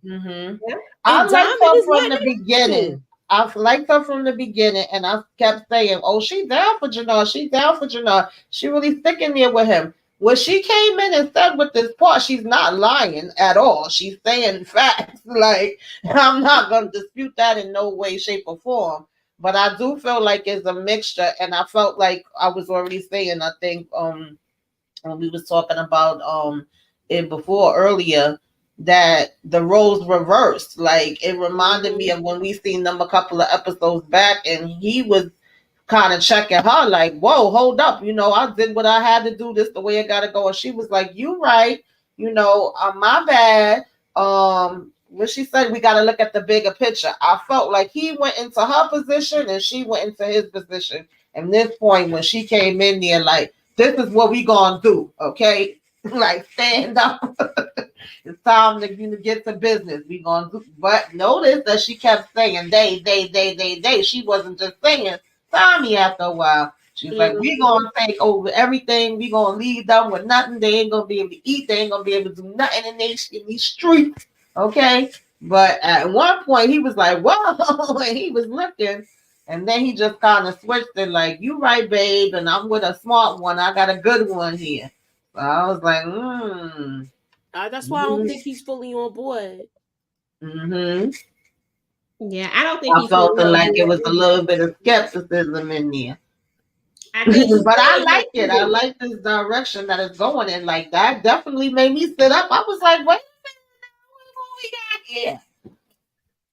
I liked her from the beginning. I liked her from the beginning, and I kept saying, "Oh, she's down for Jannard. She's down for Jannard. She really sticking there with him." When she came in and said with this part, she's not lying at all. She's saying facts. Like I'm not gonna dispute that in no way, shape, or form. But I do feel like it's a mixture, and I felt like I was already saying, I think when we was talking about it before earlier, that the roles reversed. Like it reminded me of when we seen them a couple of episodes back, and he was kind of checking her like, whoa, hold up, I did what I had to do, this the way it gotta go. And she was like, you right, my bad. When she said we got to look at the bigger picture, I felt like he went into her position and she went into his position. And this point, when she came in there, like, this is what we gonna do, okay? Like, stand up. It's time to get to business. We gonna do. But notice that she kept saying they. She wasn't just saying Tommy after a while. She's like, we gonna take over everything. We gonna leave them with nothing. They ain't gonna be able to eat. They ain't gonna be able to do nothing in these streets. Okay, but at one point he was like, whoa, and he was looking, and then he just kind of switched it like, you right, babe, and I'm with a smart one. I got a good one here. So I was like, that's why I don't think he's fully on board. Yeah, I don't think I felt like it was a little bit of skepticism in there. But I like it. I like this direction that it's going in. Like that definitely made me sit up. I was like, wait.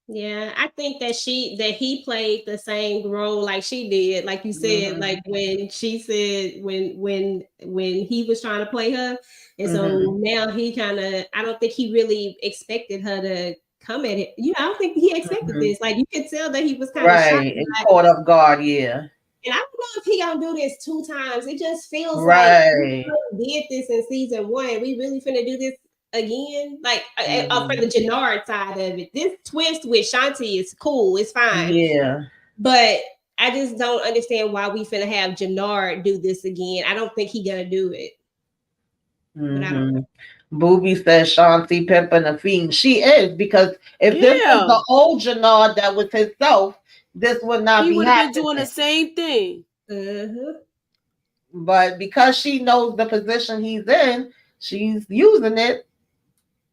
Yeah, I think that he played the same role like she did, like you said, like when she said when he was trying to play her, and so now he I don't think he really expected her to come at it. I don't think he expected this. Like you could tell that he was kind of shocked, and caught off guard. Yeah. And I don't know if he gonna do this 2 times. It just feels like we did this in season 1. We really finna do this again, like for the Jannard side of it. This twist with Shanti is cool, it's fine. Yeah. But I just don't understand why we finna have Jannard do this again. I don't think he gonna do it. But I don't know. Booby says Shanti pimping a fiend. She is, because if this was the old Jannard that was himself, this would not be happening. He would have been doing the same thing. But because she knows the position he's in, she's using it.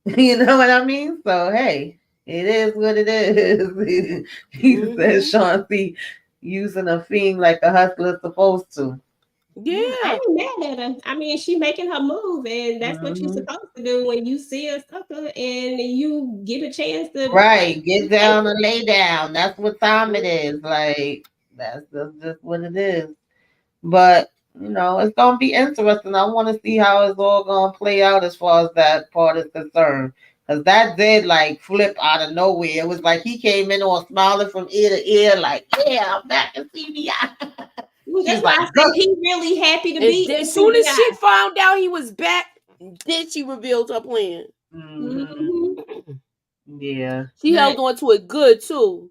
You know what I mean? So hey, it is what it is. He said Chauncey using a fiend like a hustler's supposed to. Yeah, I Yeah. ain't mad at her. I mean, she making her move, and that's what you're supposed to do when you see a sucker and you get a chance to Right, get down and lay down. That's what time it is. Like that's just what it is. But it's gonna be interesting. I want to see how it's all gonna play out as far as that part is concerned. Cause that did like flip out of nowhere. It was like he came in all smiling from ear to ear, like, "Yeah, I'm back in CBI." Well, that's She's why like, I said he really happy to And be then, in as soon as she CBI. found out he was back, then she revealed her plan. Mhm. Yeah. She held on to it good too.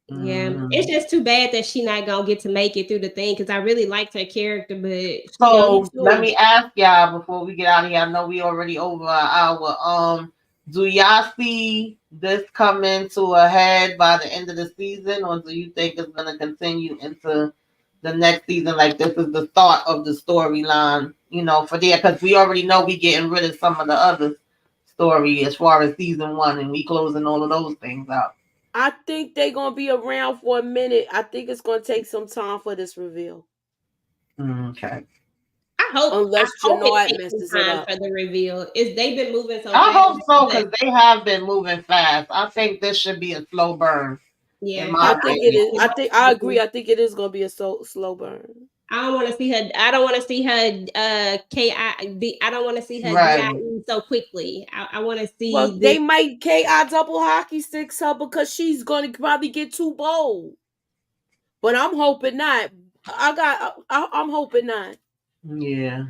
Yeah, it's just too bad that she not gonna get to make it through the thing because I really liked her character, but she So don't. let me ask y'all before we get out of here. I know we already over an hour. Do y'all see this coming to a head by the end of the season, or do you think it's gonna continue into the next season? Like this is the start of the storyline, for there, because we already know we getting rid of some of the other story as far as season one, and we closing all of those things out. I think they're gonna be around for a minute. I think it's gonna take some time for this reveal. Okay. I Unless hope it Jannard takes some messes it time up. for the reveal. They've been moving so I fast. hope so But because they have been moving fast. I think this should be a slow burn, in yeah, my I because think it opinion. is. I agree. I think it is gonna be a slow burn. I don't want to see her. I don't want to see her. I don't want to see her Right. DIE so quickly. I want to Well, see they this. might KI double hockey sticks her because she's gonna probably get too bold. But I'm hoping not. I'm hoping not. Yeah.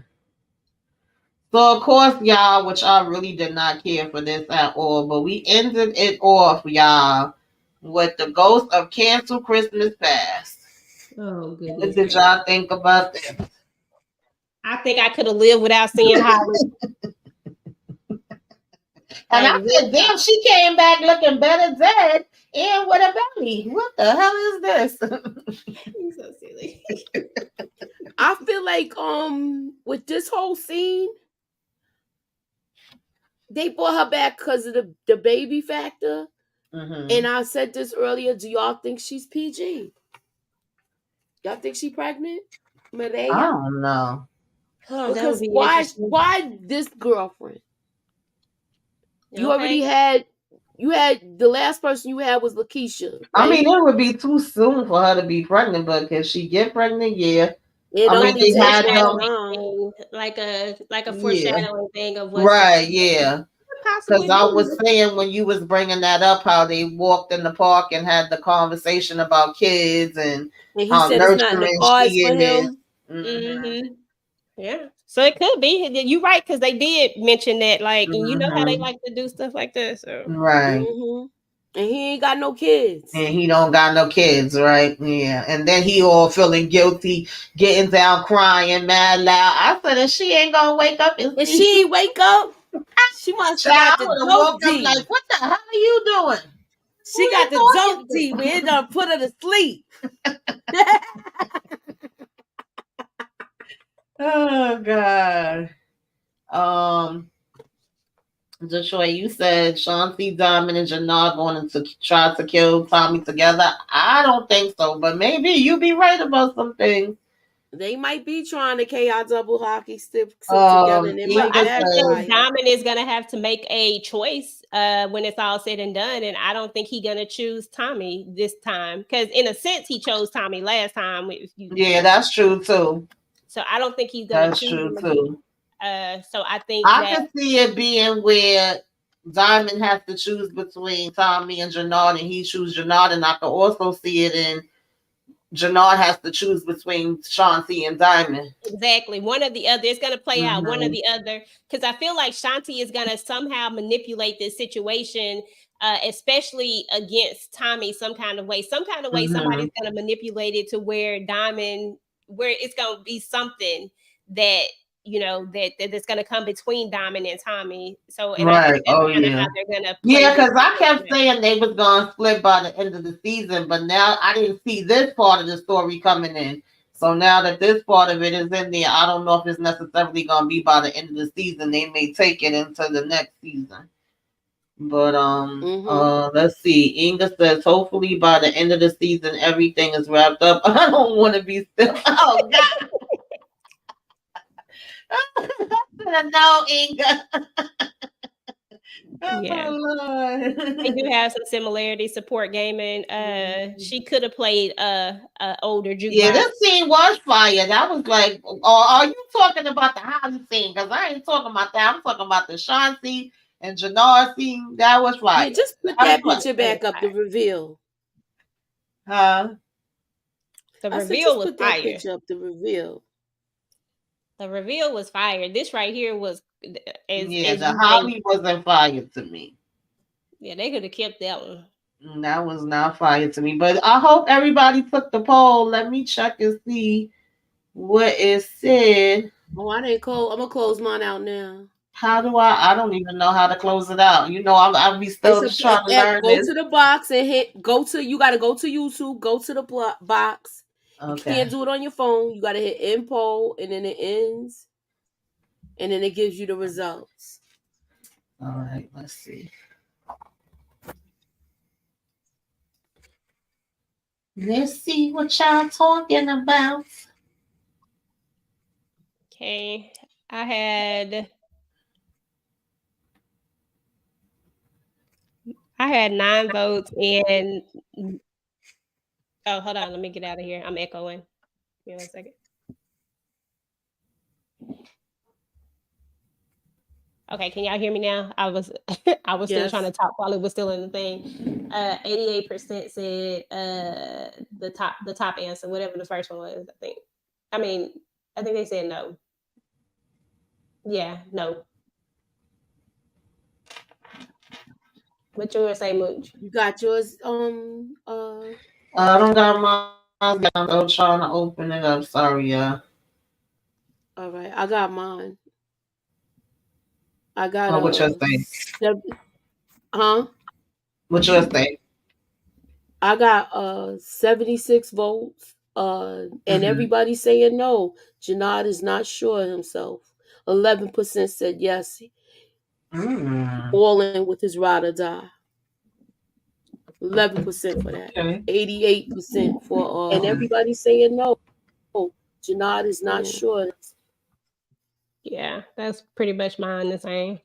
So of course, y'all, which I really did not care for this at all, but we ended it off, y'all, with the ghost of canceled Christmas past. Oh What goodness did gracious! y'all think about this? I think I could have lived without seeing Holly. And Like I real said, damn, she came back looking better dead and with a belly. What the hell is this? You're so silly. I feel like with this whole scene, they brought her back because of the baby factor. And I said this earlier. Do y'all think she's PG? Y'all think she pregnant? I Maria? don't know. Oh, that would Because be why interesting. this girlfriend? You already Okay. had the last person you had was Lakeisha, I right? mean, it would be too soon for her to be pregnant, but can she get pregnant? Yeah. It I mean, Like only a they takes had one them. foreshadowing time. thing, like a Yeah. foreshadowing thing of what's to Right. come. Yeah. Could Because possibly I was be. saying when you was bringing that up, how they walked in the park and had the conversation about kids and And he how said it's not in the nurturing cards she for is. him. Mm-hmm. Yeah. So it could be. You're right, because they did mention that, like, and you know how they Mm-hmm. like to do stuff like that. So Right. Hmm. And he ain't got no kids. And he don't got no kids, right? Yeah. And then he all feeling guilty, getting down, crying, mad loud. I said, and she ain't gonna wake up and And see she you. ain't wake up. She must have Child, got I the would have dope woke up D. like, what the hell are you doing? Who She you got the talking dope D where it to? done put her to sleep. Oh God. Um, Detroit, you said Sean C. Diamond and Jannar going to try to kill Tommy together. I don't think so, but maybe you be right about some things. They might be trying to KI double hockey stick together and it well, might Eva I think says, backfire. Diamond is gonna have to make a choice when it's all said and done, and I don't think he's gonna choose Tommy this time because, in a sense, he chose Tommy last time. yeah, that's true too. So I don't think he's gonna That's choose true him too. again. So I think I that can see it being where Diamond has to choose between Tommy and Jannard, and he chooses Jannard, and I can also see it in Jannard has to choose between Shanti and Diamond. exactly one or the other. It's gonna play out one or Mm-hmm. the other because I feel like Shanti is gonna somehow manipulate this situation. Especially against Tommy, some kind of way. Some kind of way, Mm-hmm. somebody's gonna manipulate it to where Diamond, where it's gonna be something that that's gonna come between Diamond and Tommy. So, and I think Right. that's Oh kind of yeah. how they're gonna play Yeah, this because I kept situation. saying they was gonna split by the end of the season, but now I didn't see this part of the story coming in. So now that this part of it is in there, I don't know if it's necessarily gonna be by the end of the season. They may take it into the next season. But let's see. Inga says hopefully by the end of the season everything is wrapped up. I don't want to be still. Oh God. No, Inga. Yeah. Oh, They do have some similarities. Support gaming. She could have played a older jukebox. Yeah, this scene was fire. That was like, are you talking about the Holly scene? Because I ain't talking about that. I'm talking about the Shanti and Jannar scene. That was fire. Yeah, just put that picture back up, the reveal. Huh? The I said, reveal just was put that fire. picture up, the reveal. The reveal was fire. This right here was, the Holly wasn't fire to me. Yeah, they could have kept that one. That was not fire to me. But I hope everybody took the poll. Let me check and see what it said. Oh, I didn't close. I'm gonna close mine out now. How do I don't even know how to close it out. You know, I'll be still trying to learn go this. to the box and you gotta go to YouTube, go to the box. Okay. You can't do it on your phone. You gotta hit end poll and then it ends. And then it gives you the results. All right, let's see. Let's see what y'all talking about. Okay, I had 9 votes and oh, hold on, let me get out of here. I'm echoing. Give me 1 second. Okay, can y'all hear me now? I was still trying to talk while it was still in the thing. 88% said the top answer, whatever the first one was, I think. I think they said no. Yeah, no. What yours say, Mooch? You got yours, I don't got mine. I'm still trying to open it up. Sorry, y'all. All right, I got mine. I got what yours say? Huh? What yours say? I got 76 votes. And everybody saying no. Janad is not sure himself. 11% said yes. All in with his ride or die. 11% for that. Okay. 88% for and everybody saying no. Janad is not sure. Yeah, that's pretty much mine the same.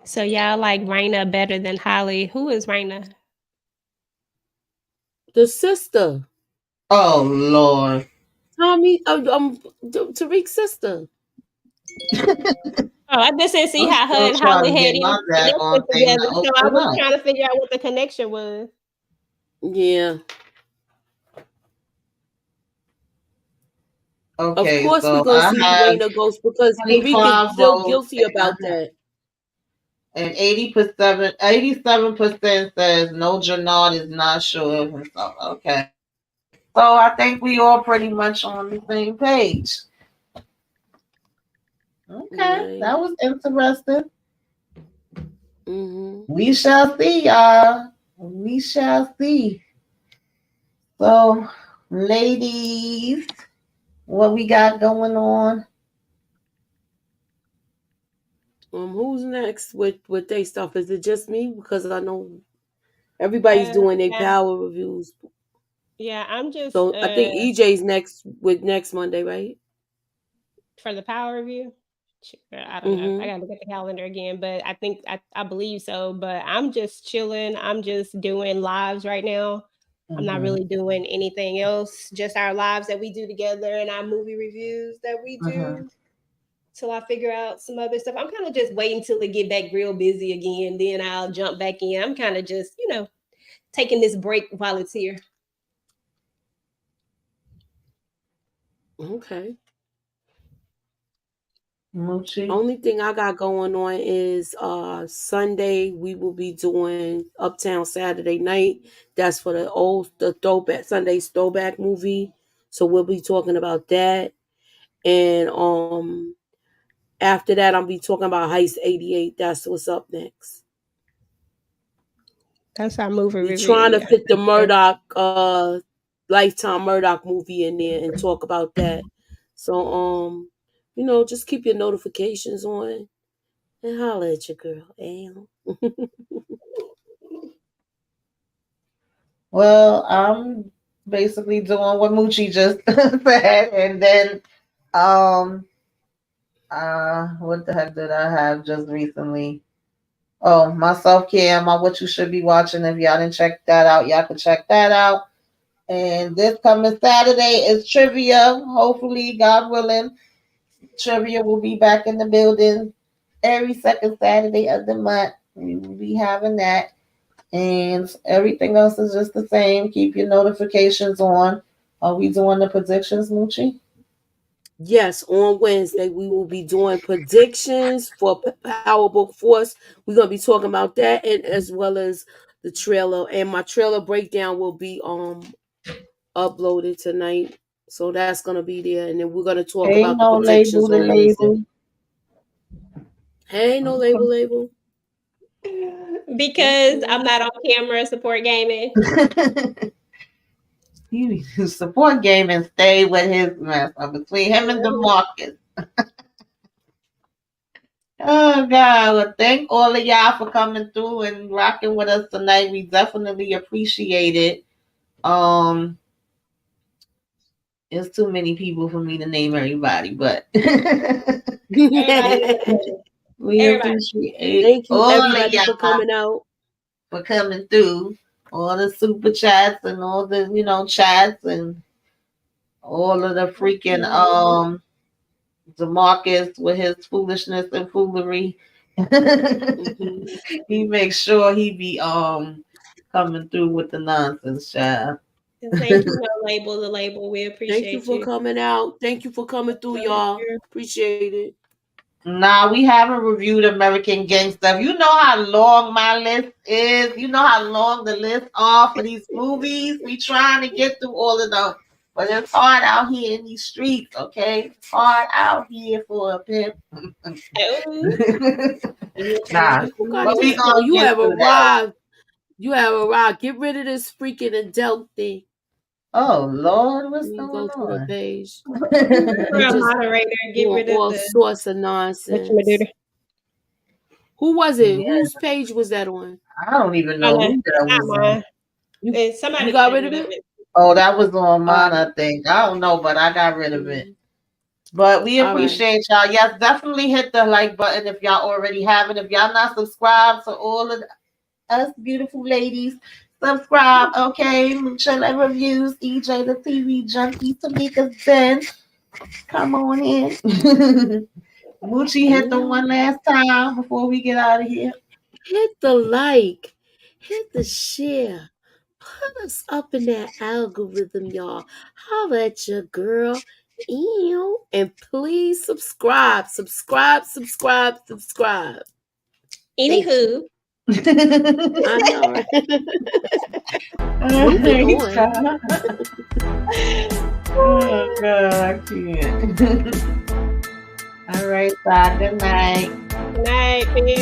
So y'all like Raina better than Holly. Who is Raina? The sister. Oh Lord. Tommy, Tariq's sister. I just didn't see how her and Holly had together. So I was trying to figure out what the connection was. Yeah. Okay. Of course, we're gonna see Raina Ghost because Tariq is still guilty about that. And 87% says no, Janard is not sure of himself. Okay. So I think we all pretty much on the same page. Okay, that was interesting. We shall see, y'all. We shall see. So, ladies, what we got going on? Who's next with their stuff? Is it just me? Because I know everybody's doing their power reviews. Yeah, I'm just. So I think EJ's next Monday, right? For the power review. I don't know. I gotta look at the calendar again, but I think I believe so. But I'm just chilling. I'm just doing lives right now. I'm not really doing anything else. Just our lives that we do together and our movie reviews that we do. Till I figure out some other stuff. I'm kind of just waiting till it get back real busy again. Then I'll jump back in. I'm kind of just, taking this break while it's here. Okay. Mochi. Only thing I got going on is Sunday we will be doing Uptown Saturday Night. That's for the throwback Sunday's throwback movie. So we'll be talking about that. And after that I'll be talking about Heist 88. That's what's up next. That's our movie review. We're trying to fit the Murdoch Lifetime Murdoch movie in there and talk about that. So just keep your notifications on and holler at your girl. Well, I'm basically doing what Moochie just said, and then what the heck did I have just recently? Oh, my self-care, my what you should be watching. If y'all didn't check that out, y'all can check that out. And this coming Saturday is trivia. Hopefully, God willing, trivia will be back in the building every second Saturday of the month. We will be having that. And everything else is just the same. Keep your notifications on. Are we doing the predictions, Moochie? Yes, on Wednesday we will be doing predictions for Power Book Force. We're gonna be talking about that, and as well as the trailer. And my trailer breakdown will be uploaded tonight, so that's gonna be there. And then we're gonna talk Ain't about the no predictions label to on Wednesday. label. Hey, no label. Because I'm not on camera. Support gaming. He support game and stay with his mess between him and DeMarcus. Oh God! Well, thank all of y'all for coming through and rocking with us tonight. We definitely appreciate it. There's too many people for me to name everybody, but we appreciate Thank you all everybody of y'all for coming out, for coming through. All the super chats and all the chats and all of the freaking DeMarcus with his foolishness and foolery. He makes sure he be coming through with the nonsense, child. Thank you, No Label, the label. We appreciate Thank you for coming out. Thank you for coming through, y'all. Appreciate it. Nah, we haven't reviewed American Gangster. You know how long my list is. You know how long the list are for these movies. We trying to get through all of them, but it's hard out here in these streets. Okay, it's hard out here for a pimp. Nah, but we gonna you get have through arrived. You have arrived. Get rid of this freaking adult thing. Oh Lord, what's you going go through on? the page. Moderator, get rid of all sorts of nonsense. Who was it? Yeah. Whose page was that on? I don't even know who that was on. Somebody got rid of it? Oh, that was on mine, I think. I don't know, but I got rid of it. But we appreciate y'all. Yes, definitely hit the like button if y'all already have it. If y'all not subscribed to all of us beautiful ladies, subscribe, okay? Mucha reviews, EJ the TV Junkie, TAMEIKA'S Ben. Come on in. Moochie hit the one last time before we get out of here. Hit the like. Hit the share. Put us up in that algorithm, y'all. Holla at your girl. Ew. And please subscribe. Anywho. I know, right? Oh God, I can't. All right, bye. Good night. Good night. Peace.